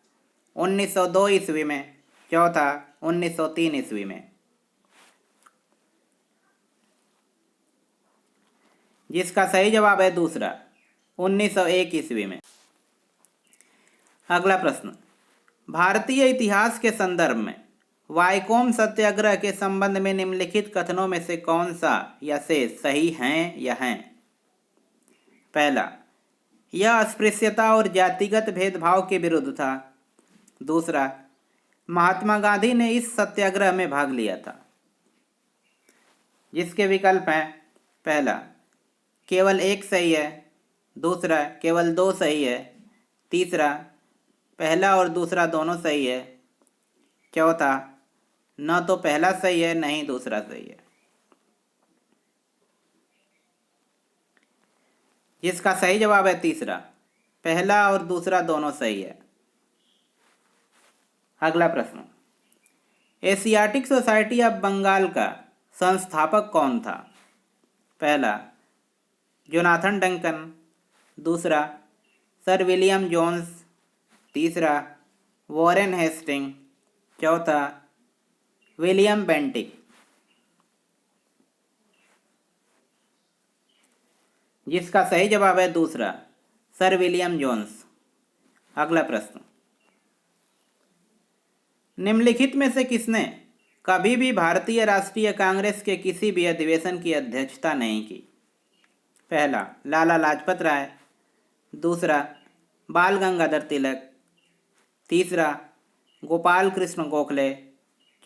1902 ईस्वी में। चौथा, 1903 ईस्वी में। जिसका सही जवाब है दूसरा, 1901 ईस्वी में। अगला प्रश्न, भारतीय इतिहास के संदर्भ में वाइकोम सत्याग्रह के संबंध में निम्नलिखित कथनों में से कौन सा या से सही हैं या हैं। पहला, यह अस्पृश्यता और जातिगत भेदभाव के विरुद्ध था। दूसरा, महात्मा गांधी ने इस सत्याग्रह में भाग लिया था। जिसके विकल्प हैं, पहला, केवल एक सही है। दूसरा, केवल दो सही है। तीसरा, पहला और दूसरा दोनों सही है। चौथा, न तो पहला सही है न ही दूसरा सही है। जिसका सही जवाब है तीसरा, पहला और दूसरा दोनों सही है। अगला प्रश्न, एशियाटिक सोसाइटी ऑफ बंगाल का संस्थापक कौन था। पहला, जोनाथन डंकन। दूसरा, सर विलियम जोन्स। तीसरा, वॉरेन हेस्टिंग। चौथा, विलियम बेंटिक। जिसका सही जवाब है दूसरा, सर विलियम जोन्स। अगला प्रश्न, निम्नलिखित में से किसने कभी भी भारतीय राष्ट्रीय कांग्रेस के किसी भी अधिवेशन की अध्यक्षता नहीं की। पहला, लाला लाजपत राय। दूसरा, बाल गंगाधर तिलक। तीसरा, गोपाल कृष्ण गोखले।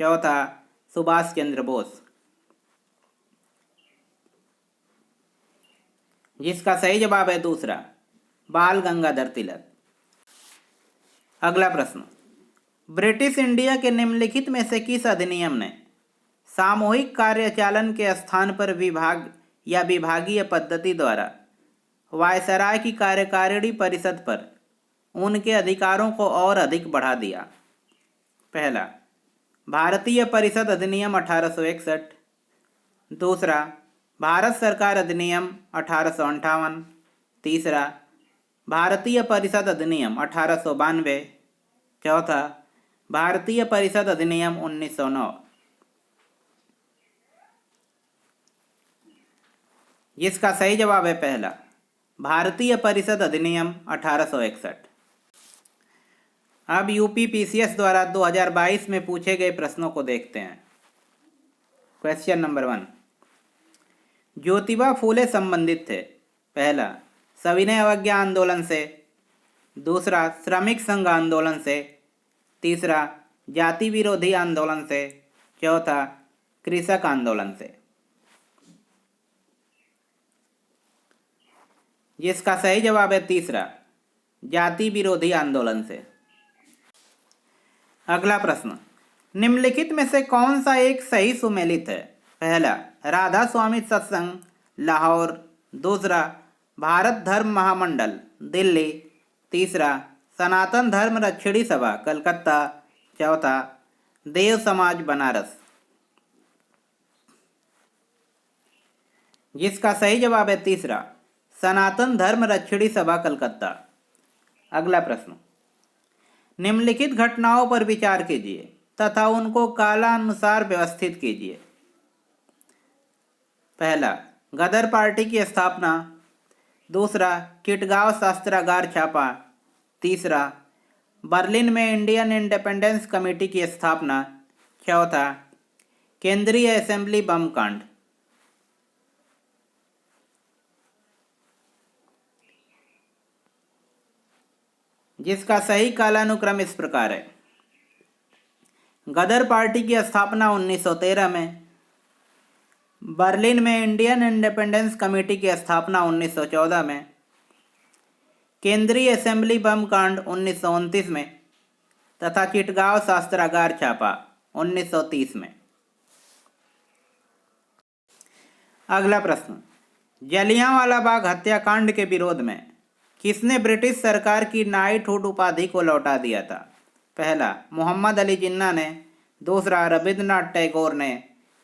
चौथा, सुभाष चंद्र बोस। जिसका सही जवाब है दूसरा, बाल गंगाधर तिलक। अगला प्रश्न, ब्रिटिश इंडिया के निम्नलिखित में से किस अधिनियम ने सामूहिक कार्यचालन के स्थान पर विभाग या विभागीय पद्धति द्वारा वायसराय की कार्यकारिणी परिषद पर उनके अधिकारों को और अधिक बढ़ा दिया। पहला, भारतीय परिषद अधिनियम 1861। दूसरा, भारत सरकार अधिनियम 1858। तीसरा, भारतीय परिषद अधिनियम 1892। चौथा, भारतीय परिषद अधिनियम 1909। जिसका सही जवाब है पहला, भारतीय परिषद अधिनियम 1861। अब यूपी पीसीएस द्वारा 2022 में पूछे गए प्रश्नों को देखते हैं। क्वेश्चन नंबर 1, ज्योतिबा फूले संबंधित थे। पहला, सविनय अवज्ञा आंदोलन से। दूसरा, श्रमिक संघ आंदोलन से। तीसरा, जाति विरोधी आंदोलन से। चौथा, कृषक आंदोलन से। जिसका सही जवाब है तीसरा, जाति विरोधी आंदोलन से। अगला प्रश्न, निम्नलिखित में से कौन सा एक सही सुमेलित है? पहला, राधा स्वामी सत्संग लाहौर। दूसरा, भारत धर्म महामंडल दिल्ली। तीसरा, सनातन धर्म रक्षणी सभा कलकत्ता। चौथा, देव समाज बनारस। जिसका सही जवाब है तीसरा, सनातन धर्म रक्षणी सभा कलकत्ता। अगला प्रश्न, निम्नलिखित घटनाओं पर विचार कीजिए तथा उनको कालानुसार व्यवस्थित कीजिए। पहला, गदर पार्टी की स्थापना। दूसरा, चिटगांव शस्त्रागार छापा। तीसरा, बर्लिन में इंडियन इंडिपेंडेंस कमेटी की स्थापना। चौथा, केंद्रीय असेंबली बम कांड। जिसका सही कालानुक्रम इस प्रकार है, गदर पार्टी की स्थापना 1913 में, बर्लिन में इंडियन इंडिपेंडेंस कमेटी की स्थापना 1914 में, केंद्रीय असेंबली बम कांड 1929 में तथा चिटगांव शस्त्रागार छापा 1930 में। अगला प्रश्न, जलियांवाला बाग हत्याकांड के विरोध में किसने ब्रिटिश सरकार की नाइटहुड उपाधि को लौटा दिया था? पहला, मोहम्मद अली जिन्ना ने। दूसरा, रविंद्रनाथ टैगोर ने।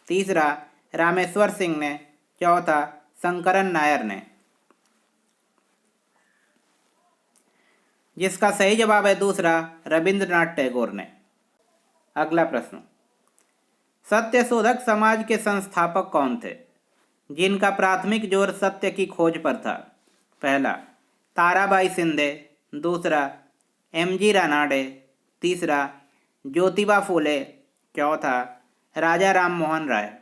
तीसरा, रामेश्वर सिंह ने। चौथा, शंकरन नायर ने। जिसका सही जवाब है दूसरा, रविंद्रनाथ टैगोर ने। अगला प्रश्न, सत्यशोधक समाज के संस्थापक कौन थे जिनका प्राथमिक जोर सत्य की खोज पर था? पहला, ताराबाई शिंदे। दूसरा, एम.जी. रानाडे। तीसरा, ज्योतिबा फूले। चौथा, राजा राम मोहन राय।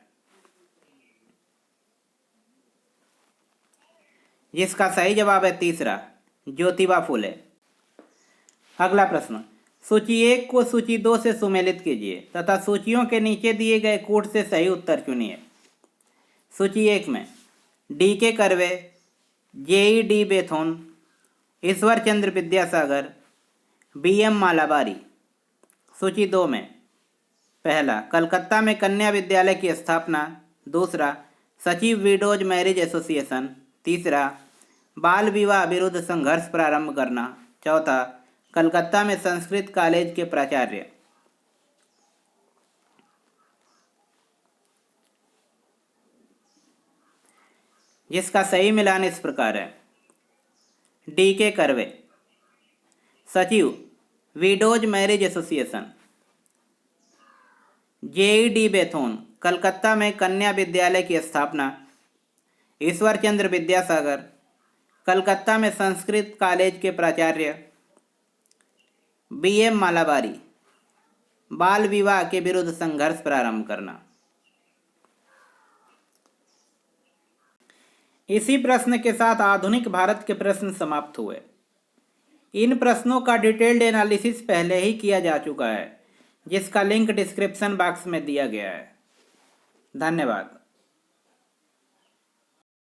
जिसका सही जवाब है तीसरा, ज्योतिबा फूले। अगला प्रश्न, सूची 1 को सूची 2 से सुमेलित कीजिए तथा सूचियों के नीचे दिए गए कूट से सही उत्तर चुनिए। सूची 1 में DK. Curve, जे.ई.डी. बेथोन, Ishwar Chandra Vidyasagar, BM. Malabari. सूची 2 में पहला, कलकत्ता में कन्या विद्यालय की स्थापना। दूसरा, सचिव विडोज मैरिज एसोसिएशन। तीसरा, बाल विवाह विरुद्ध संघर्ष प्रारंभ करना। चौथा, कलकत्ता में संस्कृत कॉलेज के प्राचार्य। जिसका सही मिलान इस प्रकार है, डी.के. कर्वे, सचिव विडोज मैरिज एसोसिएशन, जे.ई.डी. बेथोन, कलकत्ता में कन्या विद्यालय की स्थापना। ईश्वर चंद्र विद्यासागर, कलकत्ता में संस्कृत कॉलेज के प्राचार्य। बी.एम. मालाबारी, बाल विवाह के विरुद्ध संघर्ष प्रारंभ करना। इसी प्रश्न के साथ आधुनिक भारत के प्रश्न समाप्त हुए। इन प्रश्नों का डिटेल्ड एनालिसिस पहले ही किया जा चुका है, जिसका लिंक डिस्क्रिप्शन बॉक्स में दिया गया है। धन्यवाद।